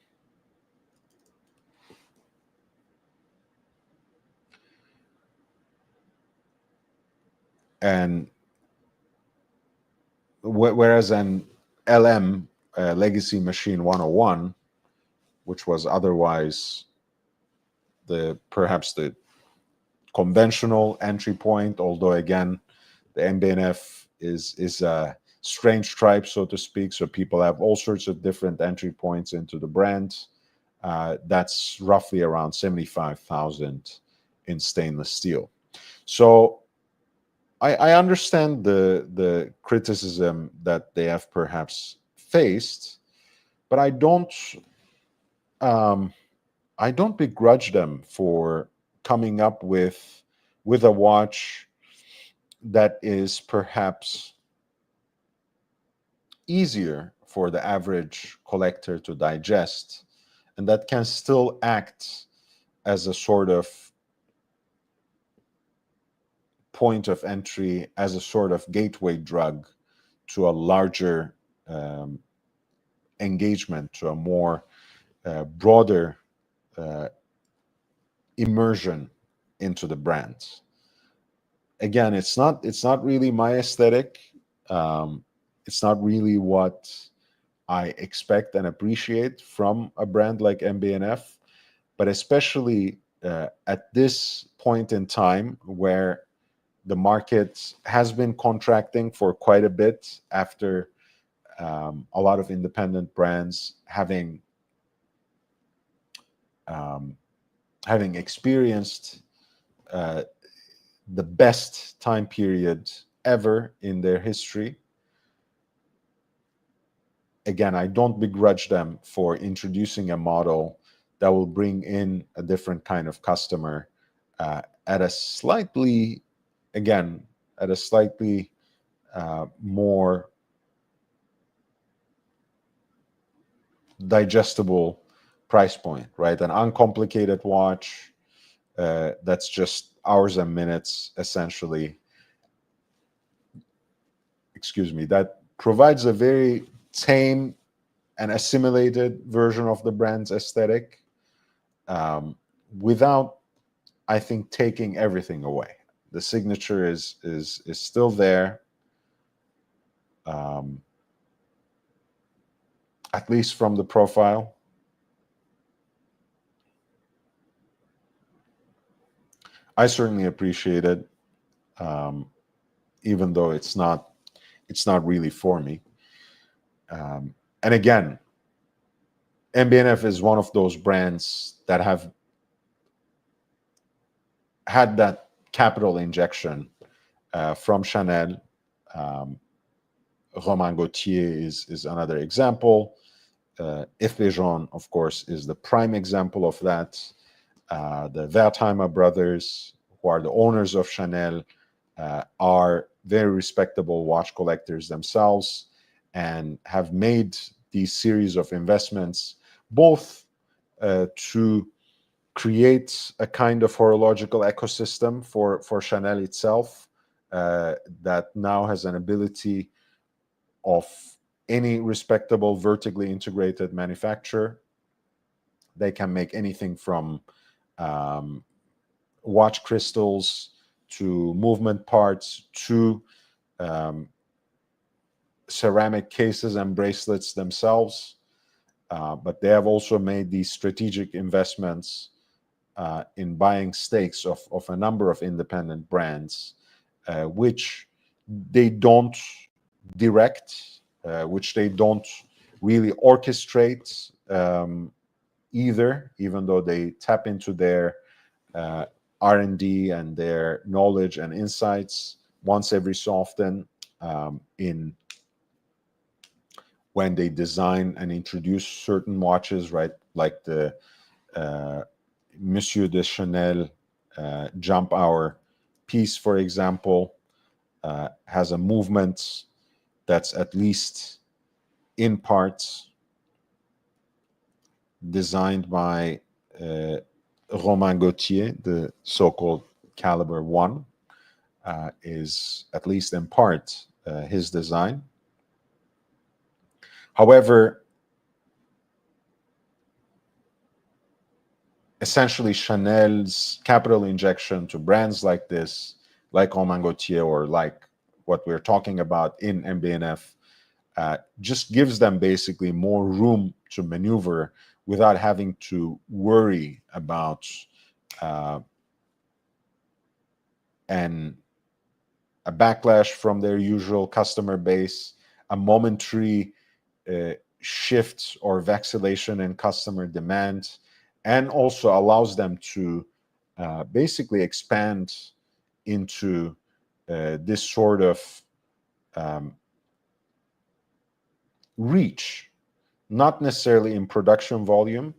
And whereas an LM, Legacy Machine 101, which was otherwise perhaps the conventional entry point, although again, the MB&F is a strange tribe, so to speak. So people have all sorts of different entry points into the brand. That's roughly around 75,000 in stainless steel. So I understand the criticism that they have perhaps faced, but I don't begrudge them for coming up with a watch that is perhaps easier for the average collector to digest, and that can still act as a sort of point of entry, as a sort of gateway drug to a larger engagement, to a more broader immersion into the brand. Again, it's not really my aesthetic. It's not really what I expect and appreciate from a brand like MB&F, but especially at this point in time where the market has been contracting for quite a bit after a lot of independent brands having experienced the best time period ever in their history. Again, I don't begrudge them for introducing a model that will bring in a different kind of customer at a slightly more digestible price point, right? An uncomplicated watch, that's just hours and minutes, essentially. Excuse me. That provides a very tame and assimilated version of the brand's aesthetic, without, I think, taking everything away. The signature is still there, um, at least from the profile. I certainly appreciate it, even though it's not really for me. And again, MB&F is one of those brands that have had that capital injection from Chanel. Romain Gaultier is another example. Yves Lejeune, of course, is the prime example of that. The Wertheimer brothers, who are the owners of Chanel, are very respectable watch collectors themselves and have made these series of investments both to create a kind of horological ecosystem for Chanel itself, that now has an ability of any respectable vertically integrated manufacturer. They can make anything from watch crystals to movement parts to ceramic cases and bracelets themselves. But they have also made these strategic investments in buying stakes of a number of independent brands, which they don't direct, which they don't really orchestrate either, even though they tap into their R&D and their knowledge and insights once every so often, in when they design and introduce certain watches, right? Like the Monsieur de Chanel Jump Hour piece, for example, has a movement that's at least in parts designed by Romain Gaultier. The so-called Caliber 1 is at least in part his design. However, essentially Chanel's capital injection to brands like this, like Romain Gaultier, or like what we're talking about in MB&F, just gives them basically more room to maneuver without having to worry about a backlash from their usual customer base, a momentary shift or vacillation in customer demand, and also allows them to basically expand into this sort of reach, not necessarily in production volume,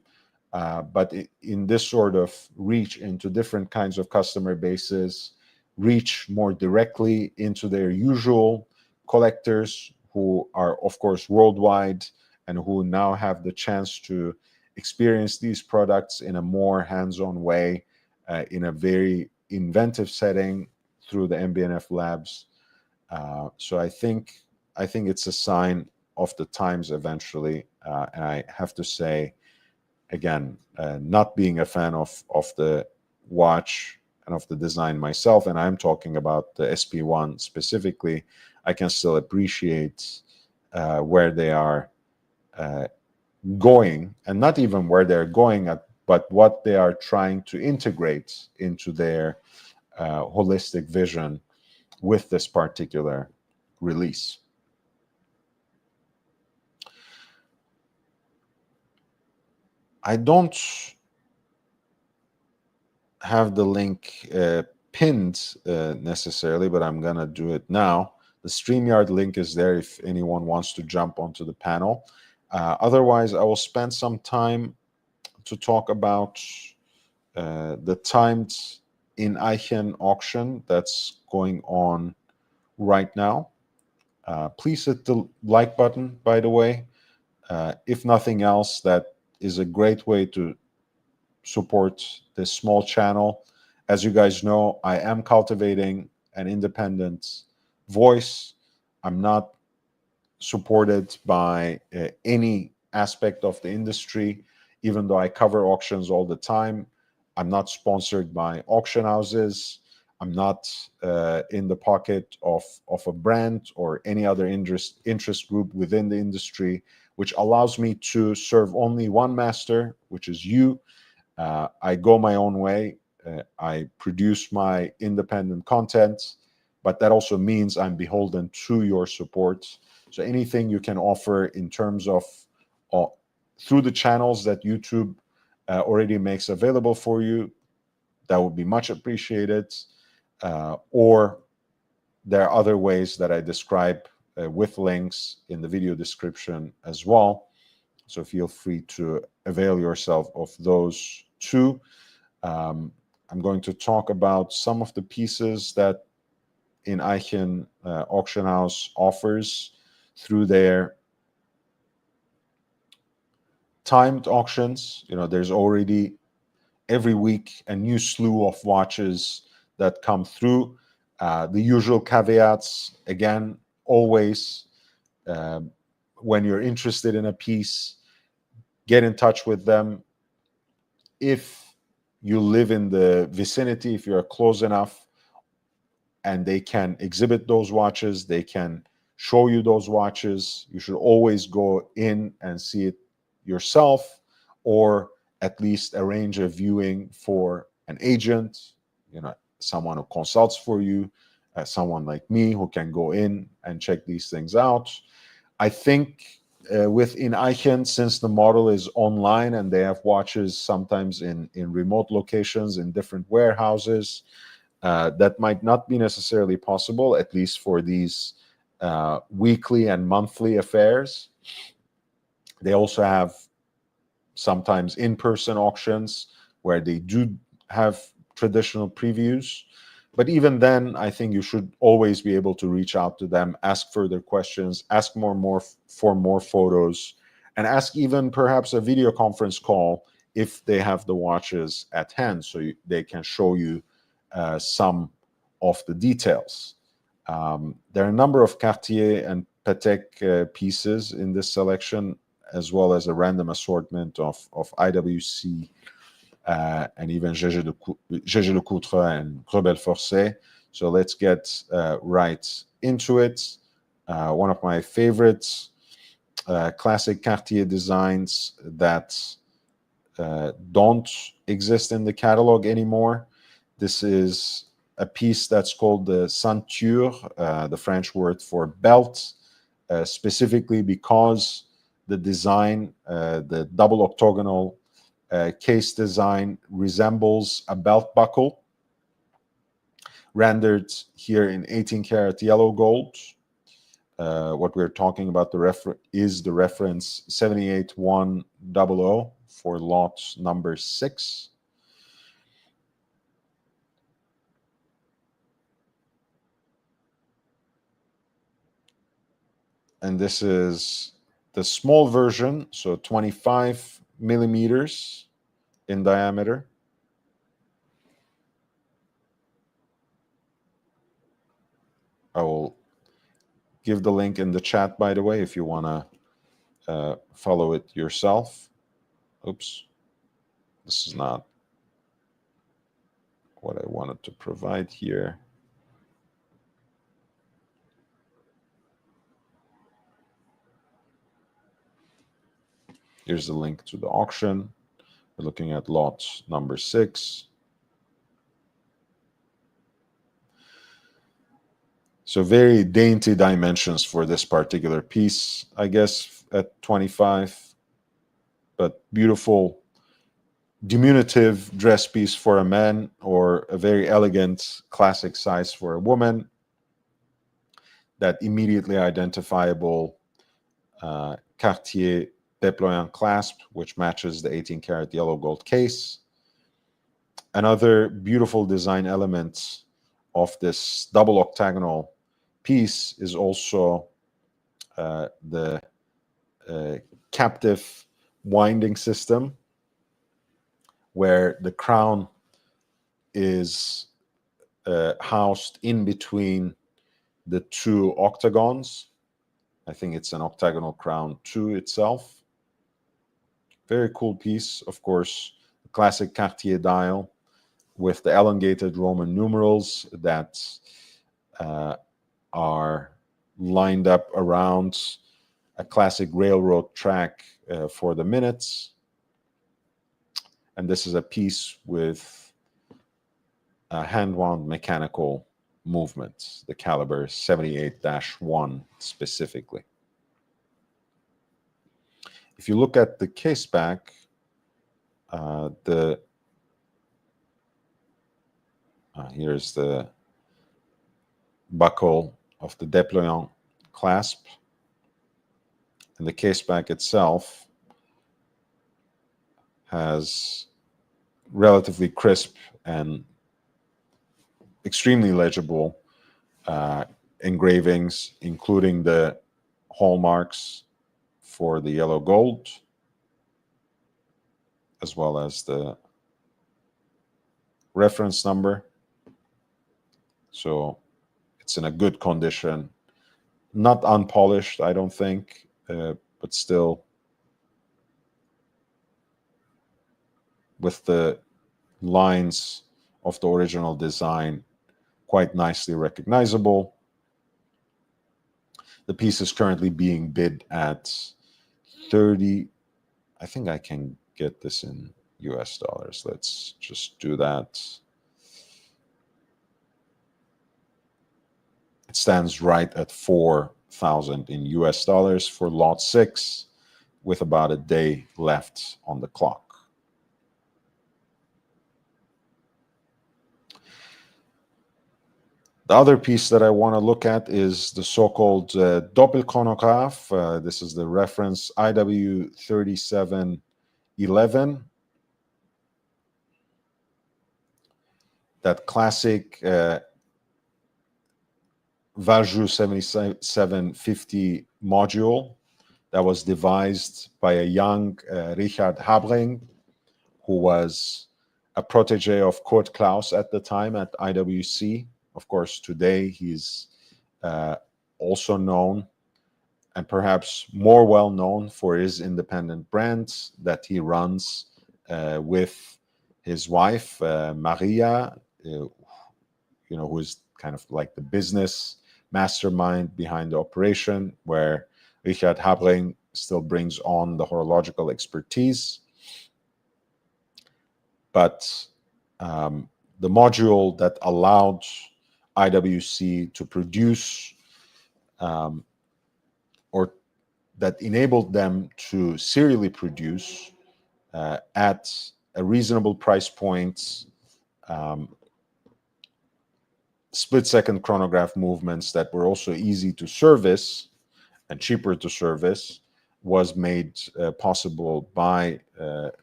but in this sort of reach into different kinds of customer bases, reach more directly into their usual collectors who are, of course, worldwide and who now have the chance to experience these products in a more hands-on way, in a very inventive setting through the MB&F labs. So I think it's a sign of the times eventually. And I have to say, again, not being a fan of the watch and of the design myself, and I'm talking about the SP1 specifically, I can still appreciate where they are going, and not even where they're going at, but what they are trying to integrate into their holistic vision with this particular release. I don't have the link pinned necessarily, but I'm gonna do it now. The StreamYard link is there if anyone wants to jump onto the panel. Otherwise, I will spend some time to talk about the timed in Eichen auction that's going on right now. Please hit the like button, by the way. If nothing else, that is a great way to support this small channel. As you guys know, I am cultivating an independent voice. I'm not supported by any aspect of the industry, even though I cover auctions all the time. I'm not sponsored by auction houses. I'm not in the pocket of a brand or any other interest group within the industry, which allows me to serve only one master, which is you. I go my own way. I produce my independent content, but that also means I'm beholden to your support. So anything you can offer in terms of through the channels that YouTube already makes available for you, that would be much appreciated. Or there are other ways that I describe with links in the video description as well. So feel free to avail yourself of those too. I'm going to talk about some of the pieces that in Eichen Auction House offers through their timed auctions. You know, there's already every week a new slew of watches that come through. The usual caveats, again, always when you're interested in a piece, get in touch with them. If you live in the vicinity, if you're close enough and they can exhibit those watches, they can show you those watches, you should always go in and see it yourself, or at least arrange a viewing for an agent, you know, someone who consults for you, someone like me who can go in and check these things out. I think within Eichen, since the model is online and they have watches sometimes in remote locations, in different warehouses, that might not be necessarily possible, at least for these weekly and monthly affairs. They also have sometimes in-person auctions where they do have traditional previews. But even then, I think you should always be able to reach out to them, ask further questions, ask for more photos, and ask even perhaps a video conference call if they have the watches at hand, so they can show you some of the details. There are a number of Cartier and Patek pieces in this selection, as well as a random assortment of IWC and even Jaeger-LeCoultre and Rebelle-Forcé. So let's get right into it. One of my favorites, classic Cartier designs that don't exist in the catalog anymore. This is a piece that's called the ceinture, the French word for belt, specifically because the design, the double octagonal case design, resembles a belt buckle, rendered here in 18 karat yellow gold. What we're talking about is the reference 78100 for lot number 6. And this is the small version, so 25 millimeters in diameter. I will give the link in the chat, by the way, if you want to follow it yourself. Oops, this is not what I wanted to provide here. Here's the link to the auction. We're looking at lot number 6. So very dainty dimensions for this particular piece, I guess, at 25, but beautiful diminutive dress piece for a man, or a very elegant classic size for a woman. That immediately identifiable Cartier déployant clasp, which matches the 18 karat yellow gold case. Another beautiful design element of this double octagonal piece is also the captive winding system, where the crown is housed in between the two octagons. I think it's an octagonal crown too itself. Very cool piece, of course, the classic Cartier dial with the elongated Roman numerals that are lined up around a classic railroad track for the minutes. And this is a piece with hand-wound mechanical movements, the caliber 78-1 specifically. If you look at the case back, here's the buckle of the déployant clasp, and the case back itself has relatively crisp and extremely legible engravings, including the hallmarks for the yellow gold, as well as the reference number. So it's in a good condition, not unpolished, I don't think, but still with the lines of the original design quite nicely recognizable. The piece is currently being bid at 30. I think I can get this in US dollars. Let's just do that. It stands right at 4,000 in US dollars for lot 6, with about a day left on the clock. The other piece that I want to look at is the so-called Doppelchronograph. This is the reference IW3711. That classic Valjoux 7750 module that was devised by a young Richard Habring, who was a protege of Kurt Klaus at the time at IWC. Of course, today he's also known and perhaps more well known for his independent brands that he runs with his wife, Maria, who is kind of like the business mastermind behind the operation, where Richard Habring still brings on the horological expertise. But the module that allowed IWC to produce or that enabled them to serially produce at a reasonable price point split-second chronograph movements that were also easy to service and cheaper to service was made possible by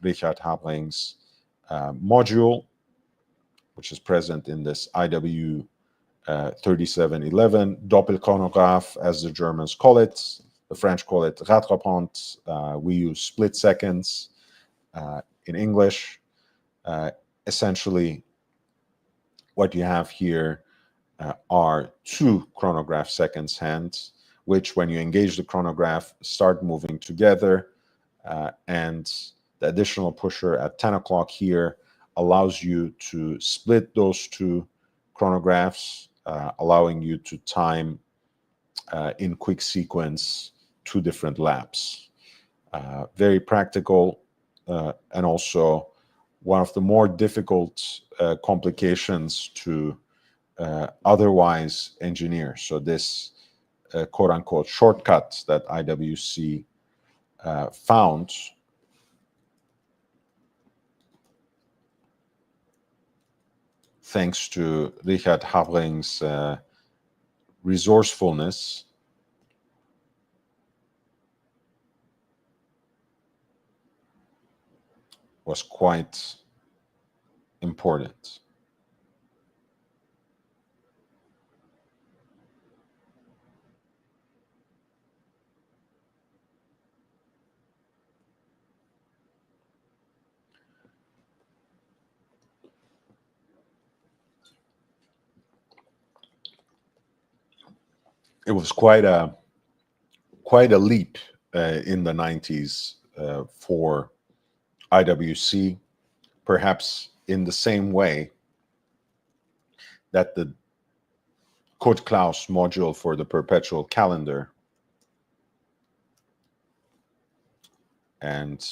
Richard Habring's module, which is present in this IW 3711 Doppelchronograph, as the Germans call it. The French call it rattrapante. We use split seconds in English. Essentially, what you have here are two chronograph seconds hands, which when you engage the chronograph start moving together, and the additional pusher at 10 o'clock here allows you to split those two chronographs, allowing you to time in quick sequence 2 different laps. Very practical, and also one of the more difficult complications to otherwise engineer. So this quote-unquote shortcut that IWC found thanks to Richard Habring's resourcefulness was quite important. it was quite a leap in the 90s for IWC, perhaps in the same way that the Code Klaus module for the perpetual calendar and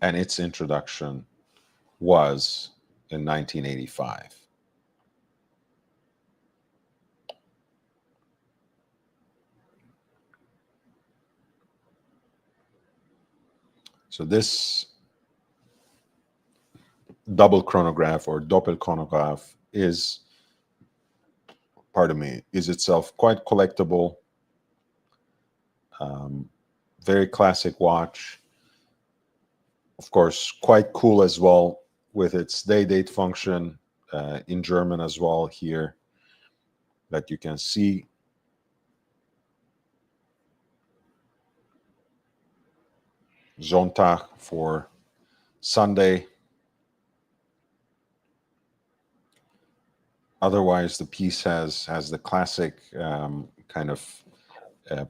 its introduction was in 1985. So this double chronograph or doppelchronograph is, pardon me, is itself quite collectible, very classic watch. Of course, quite cool as well with its day-date function in German as well here that you can see. Sonntag for Sunday. Otherwise, the piece has the classic kind of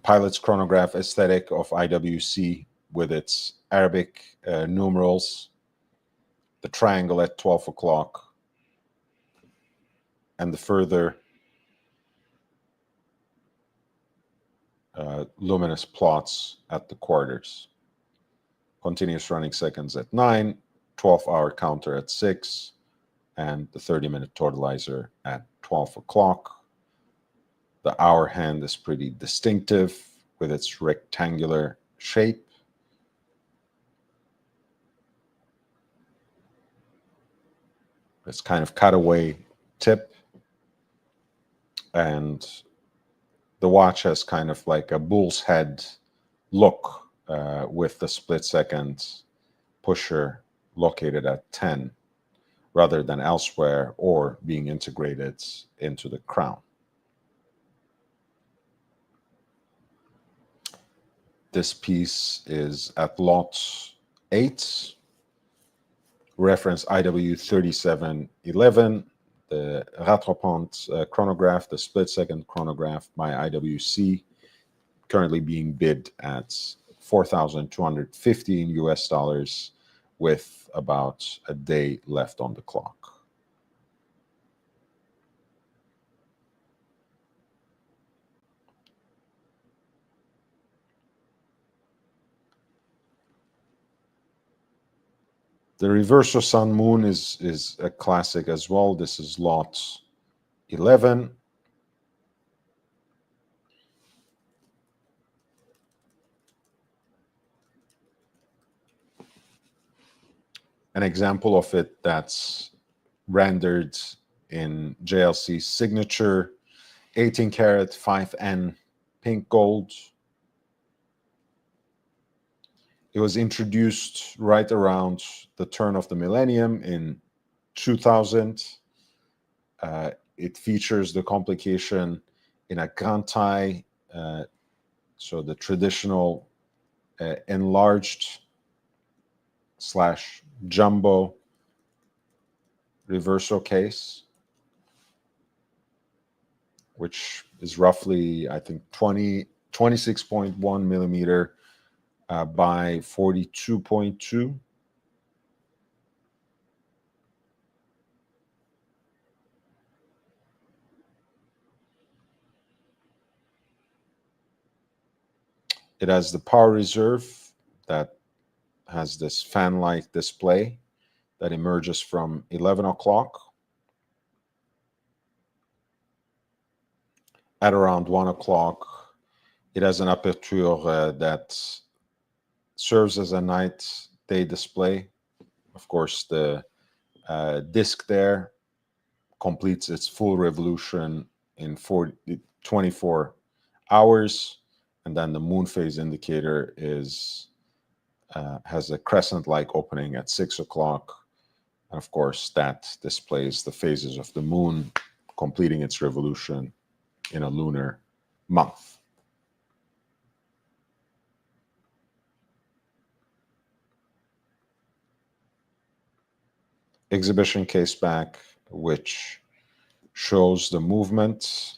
pilot's chronograph aesthetic of IWC with its Arabic numerals, the triangle at 12 o'clock, and the further luminous plots at the quarters. Continuous running seconds at 9, 12-hour counter at 6, and the 30-minute totalizer at 12 o'clock. The hour hand is pretty distinctive with its rectangular shape. It's kind of cutaway tip, and the watch has kind of like a bull's head look with the split second pusher located at 10 rather than elsewhere or being integrated into the crown. This piece is at lot 8, reference IW3711, the Rattrapante chronograph, the split second chronograph by IWC, currently being bid at $4,250 in US dollars with about a day left on the clock. The Reverso Sun Moon is a classic as well. This is lot 11. An example of it that's rendered in JLC's signature 18 karat 5N pink gold. It was introduced right around the turn of the millennium in 2000. It features the complication in a grand taille, so the traditional enlarged / jumbo reverso case, which is roughly, I think, 26.1 millimeter by 42.2. It has the power reserve that has this fan-like display that emerges from 11 o'clock. At around 1 o'clock, it has an aperture that serves as a night-day display. Of course, the disc there completes its full revolution in 24 hours, and then the moon phase indicator has a crescent-like opening at 6 o'clock. And of course, that displays the phases of the moon completing its revolution in a lunar month. Exhibition case back which shows the movement.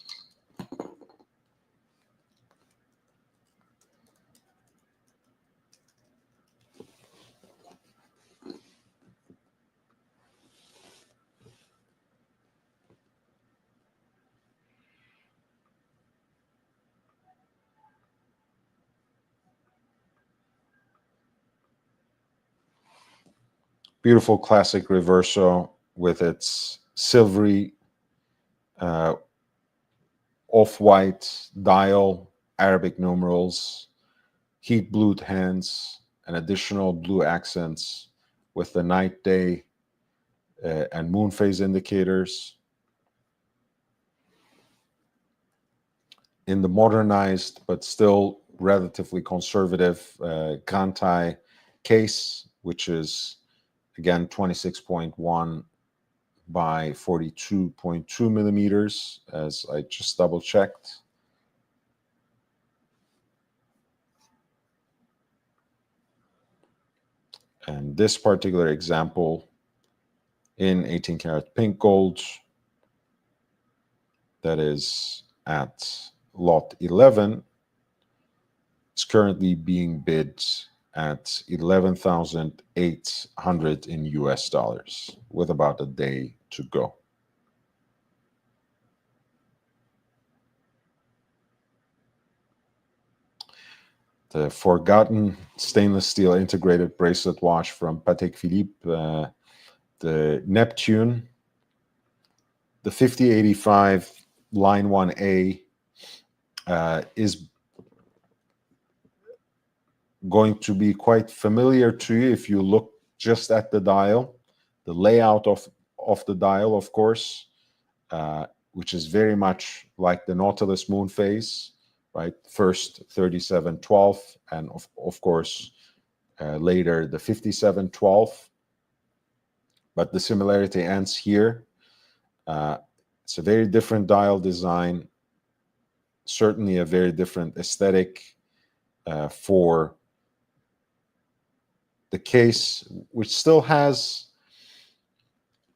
Beautiful classic reverso with its silvery off-white dial, Arabic numerals, heat blued hands, and additional blue accents with the night, day, and moon phase indicators. In the modernized but still relatively conservative Grantai case, which is again 26.1 by 42.2 millimeters, as I just double checked. And this particular example in 18 karat pink gold, that is at lot 11, it's currently being bid at 11,800 in US dollars with about a day to go. The forgotten stainless steel integrated bracelet watch from Patek Philippe, the Neptune, the 5085 line 1A is going to be quite familiar to you if you look just at the dial, the layout of the dial, of course, which is very much like the Nautilus moon phase, right? First 3712, and of course later the 5712. But the similarity ends here. It's a very different dial design, certainly a very different aesthetic for the case, which still has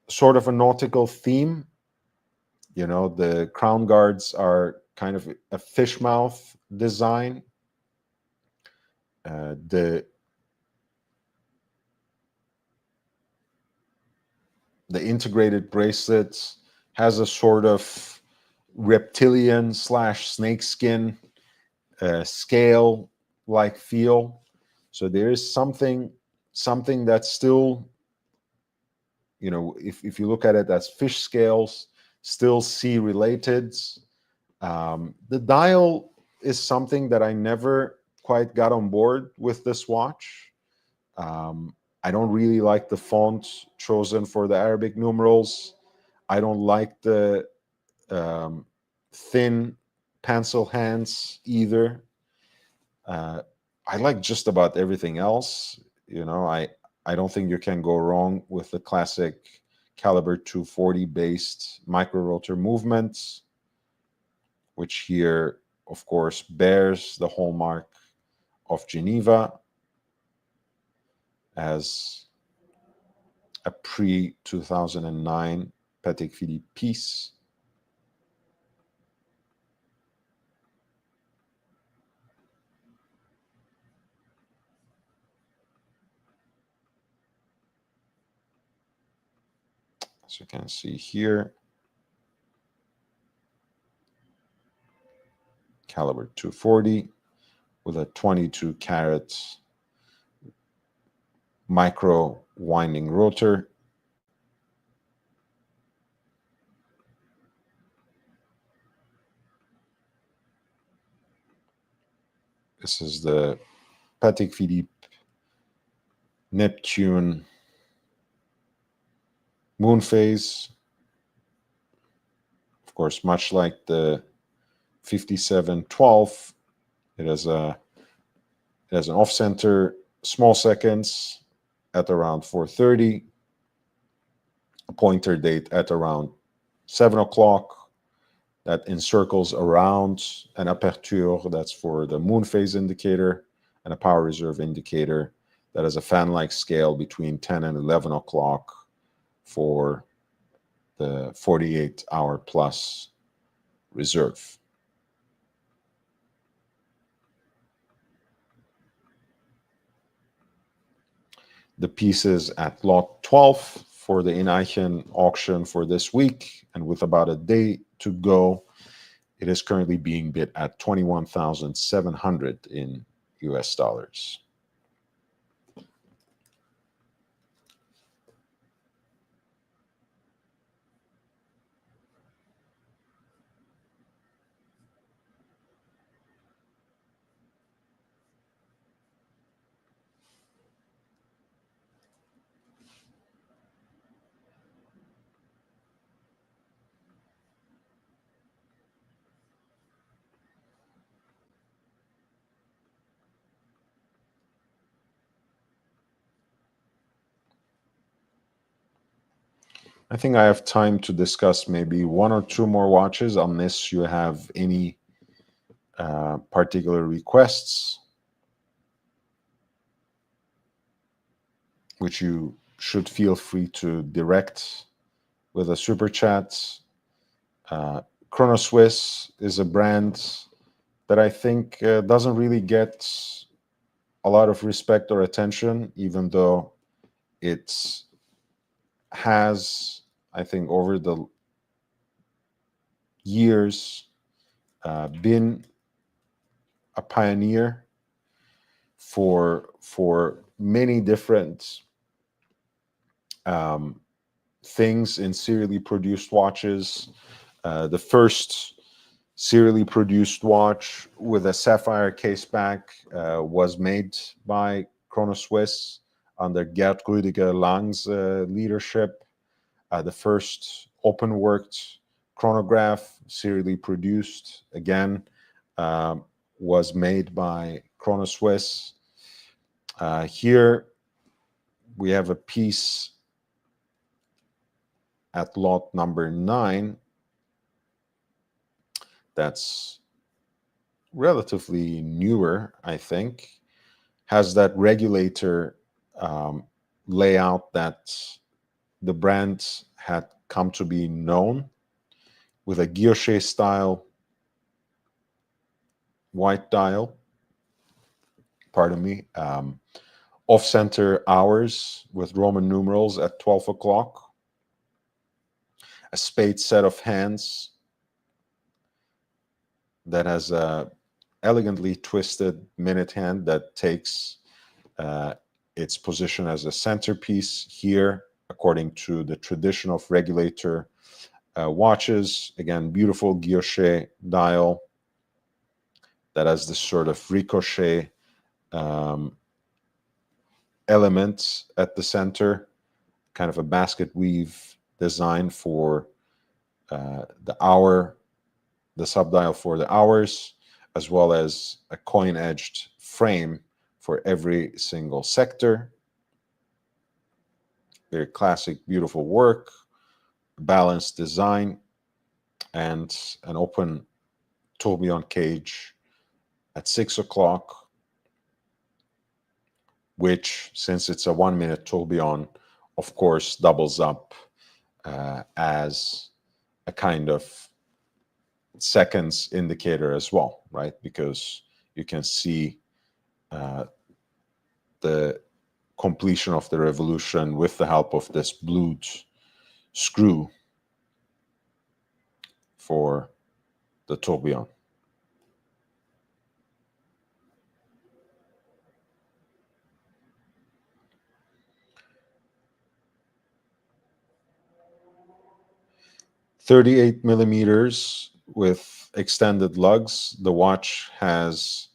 sort of a nautical theme. You know, the crown guards are kind of a fish mouth design. The integrated bracelet has a sort of reptilian / snakeskin scale like feel. So there is something that's still, you know, if you look at it as fish scales, still sea related. The dial is something that I never quite got on board with this watch. I don't really like the font chosen for the Arabic numerals. I don't like the thin pencil hands either. I like just about everything else. You know, I don't think you can go wrong with the classic caliber 240 based micro rotor movements, which here, of course, bears the hallmark of Geneva as a pre-2009 Patek Philippe piece. As you can see here, caliber 240 with a 22 karat micro winding rotor. This is the Patek Philippe Neptune moon phase. Of course, much like the 5712, it has an off-center small seconds at around 4:30, a pointer date at around 7 o'clock that encircles around an aperture that's for the moon phase indicator, and a power reserve indicator that has a fan-like scale between 10 and 11 o'clock for the 48-hour plus reserve. The pieces at lot 12 for the In-Eichen auction for this week, and with about a day to go, it is currently being bid at 21,700 in US dollars. I think I have time to discuss maybe one or two more watches, unless you have any particular requests, which you should feel free to direct with a super chat. Chrono Swiss is a brand that I think doesn't really get a lot of respect or attention, even though it has, I think, over the years been a pioneer for many different things in serially produced watches. The first serially produced watch with a sapphire caseback was made by Chrono Swiss under Gerd Rüdiger Lang's leadership. The first open-worked chronograph, serially produced, again, was made by Chrono Swiss. Here we have a piece at lot number 9 that's relatively newer, I think, has that regulator layout that the brand had come to be known, with a guilloche style white dial, pardon me, off-center hours with Roman numerals at 12 o'clock, a spade set of hands that has a elegantly twisted minute hand that takes its position as a centerpiece here, according to the tradition of regulator watches. Again, beautiful guilloche dial that has this sort of ricochet element at the center, kind of a basket weave design for the hour, the subdial for the hours, as well as a coin-edged frame for every single sector. Very classic, beautiful work, balanced design, and an open tourbillon cage at 6 o'clock, which, since it's a 1-minute tourbillon, of course, doubles up as a kind of seconds indicator as well, right? Because you can see the completion of the revolution with the help of this blued screw for the tourbillon. .38 millimeters with extended lugs. The watch has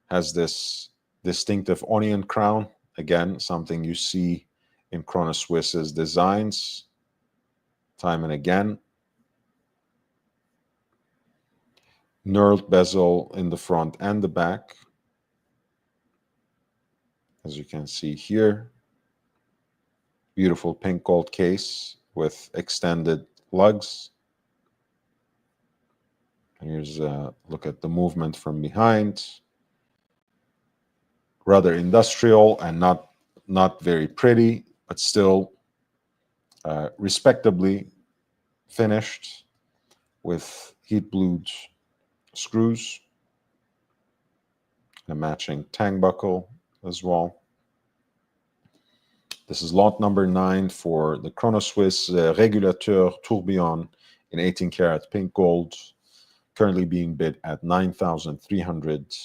this distinctive onion crown. Again, something you see in Chrono Swiss's designs time and again. Knurled bezel in the front and the back, as you can see here. Beautiful pink gold case with extended lugs. Here's a look at the movement from behind. Rather industrial and not very pretty, but still respectably finished with heat-blued screws, and a matching tang buckle as well. This is lot number 9 for the Chrono Swiss Régulateur Tourbillon in 18 karat pink gold, currently being bid at 9,300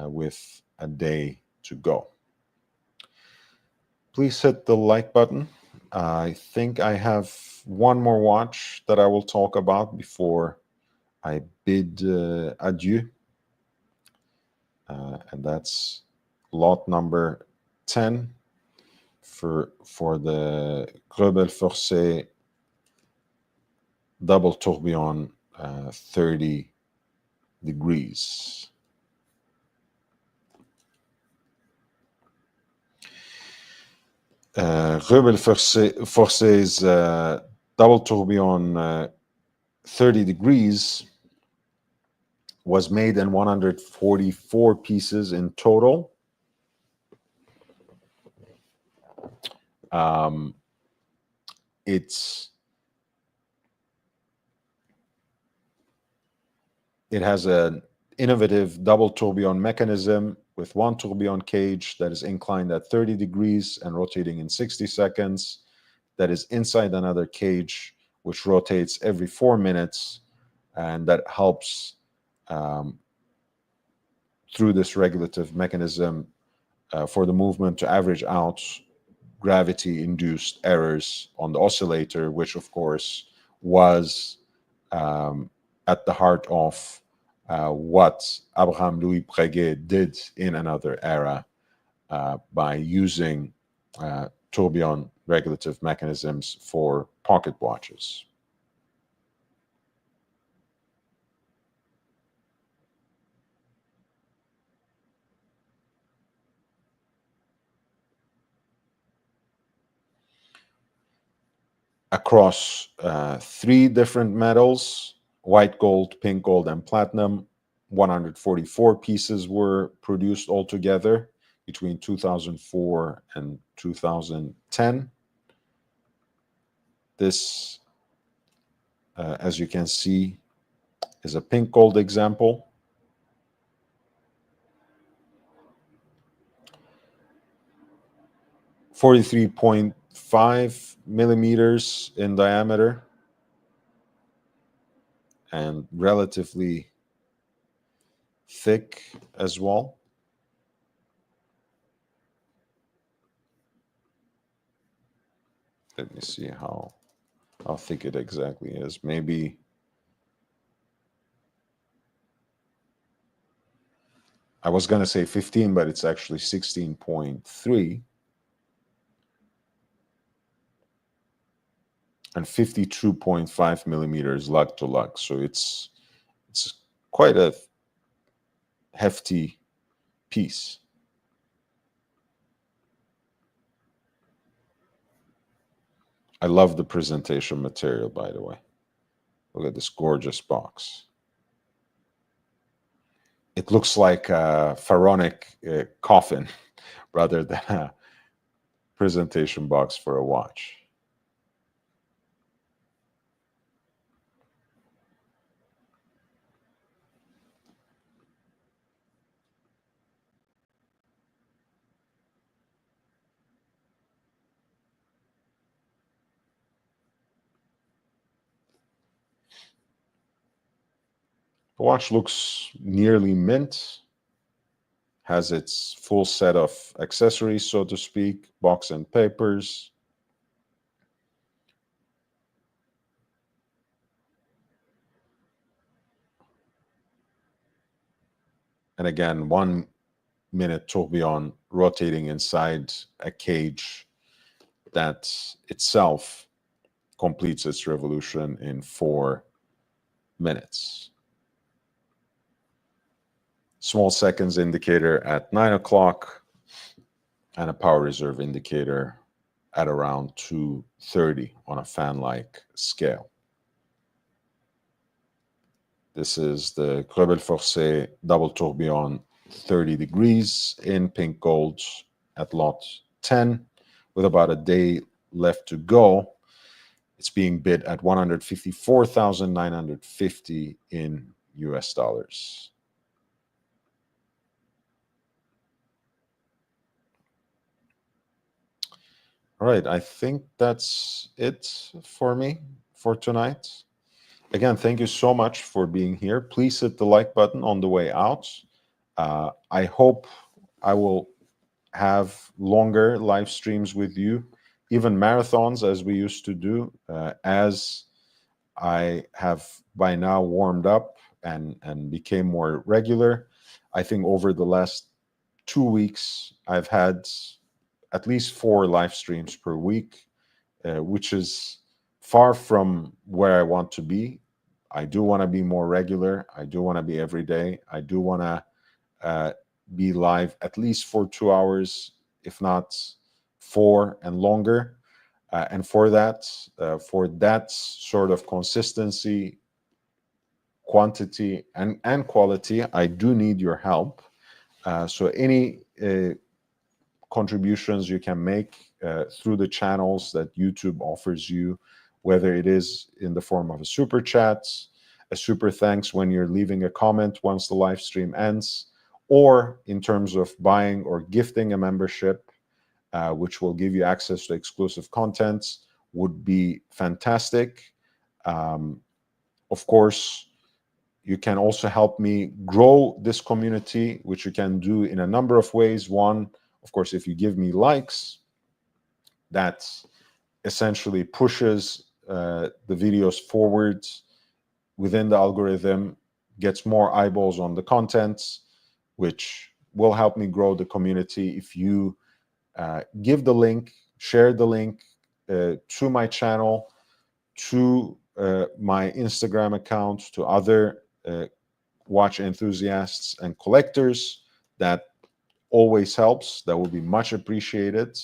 with a day to go. Please hit the like button. I think I have one more watch that I will talk about before I bid adieu. And that's lot number 10 for the Rebel Forcé double tourbillon 30 degrees. Rebel Forcé's double tourbillon 30 degrees was made in 144 pieces in total. It has an innovative double tourbillon mechanism with one tourbillon cage that is inclined at 30 degrees and rotating in 60 seconds, that is inside another cage which rotates every 4 minutes, and that helps through this regulative mechanism for the movement to average out gravity-induced errors on the oscillator, which of course was at the heart of what Abraham Louis Breguet did in another era by using tourbillon regulative mechanisms for pocket watches. Across 3 different metals, white gold, pink gold, and platinum, 144 pieces were produced altogether between 2004 and 2010. This, as you can see, is a pink gold example. .5 millimeters in diameter and relatively thick as well. Let me see how thick it exactly is. Maybe I was going to say 15, but it's actually 16.3. And 52.5 millimeters lug to lug. So it's quite a hefty piece. I love the presentation material, by the way. Look at this gorgeous box. It looks like a pharaonic coffin rather than a presentation box for a watch. The watch looks nearly mint, has its full set of accessories, so to speak, box and papers. And again, 1 minute tourbillon rotating inside a cage that itself completes its revolution in 4 minutes. Small seconds indicator at 9 o'clock and a power reserve indicator at around 2:30 on a fan-like scale. This is the Rebel Forcé double tourbillon 30 degrees in pink gold at lot 10 with about a day left to go. It's being bid at 154,950 in US dollars. All right, I think that's it for me for tonight. Again, thank you so much for being here. Please hit the like button on the way out. I hope I will have longer live streams with you, even marathons as we used to do, as I have by now warmed up and became more regular. I think over the last 2 weeks, I've had at least 4 live streams per week, which is far from where I want to be. I do want to be more regular. I do want to be every day. I do want to be live at least for 2 hours, if not 4 and longer. And for that sort of consistency, quantity, and quality, I do need your help. So any contributions you can make through the channels that YouTube offers you, whether it is in the form of a super chat, a super thanks when you're leaving a comment once the live stream ends, or in terms of buying or gifting a membership, which will give you access to exclusive content, would be fantastic. Of course, you can also help me grow this community, which you can do in a number of ways. One, of course, if you give me likes, that essentially pushes the videos forward within the algorithm, gets more eyeballs on the content, which will help me grow the community. If you give the link, share the link to my channel, to my Instagram account, to other watch enthusiasts and collectors, that always helps. That will be much appreciated.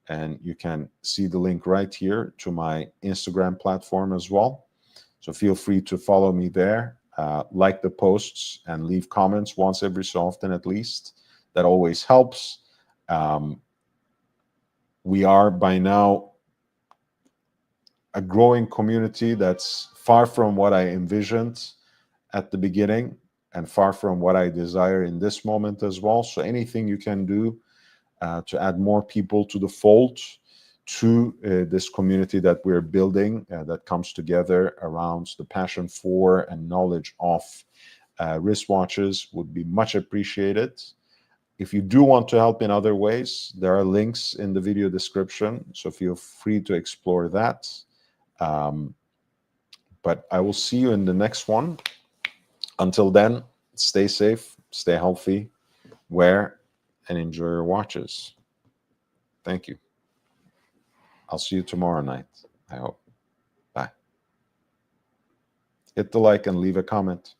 And you can see the link right here to my Instagram platform as well. So feel free to follow me there, like the posts, and leave comments once every so often at least. That always helps. We are by now a growing community that's far from what I envisioned at the beginning and far from what I desire in this moment as well. So anything you can do to add more people to the fold, to this community that we're building, that comes together around the passion for and knowledge of wristwatches, would be much appreciated. If you do want to help in other ways, there are links in the video description, so feel free to explore that. But I will see you in the next one. Until then, stay safe, stay healthy, wear and enjoy your watches. Thank you. I'll see you tomorrow night, I hope. Bye. Hit the like and leave a comment.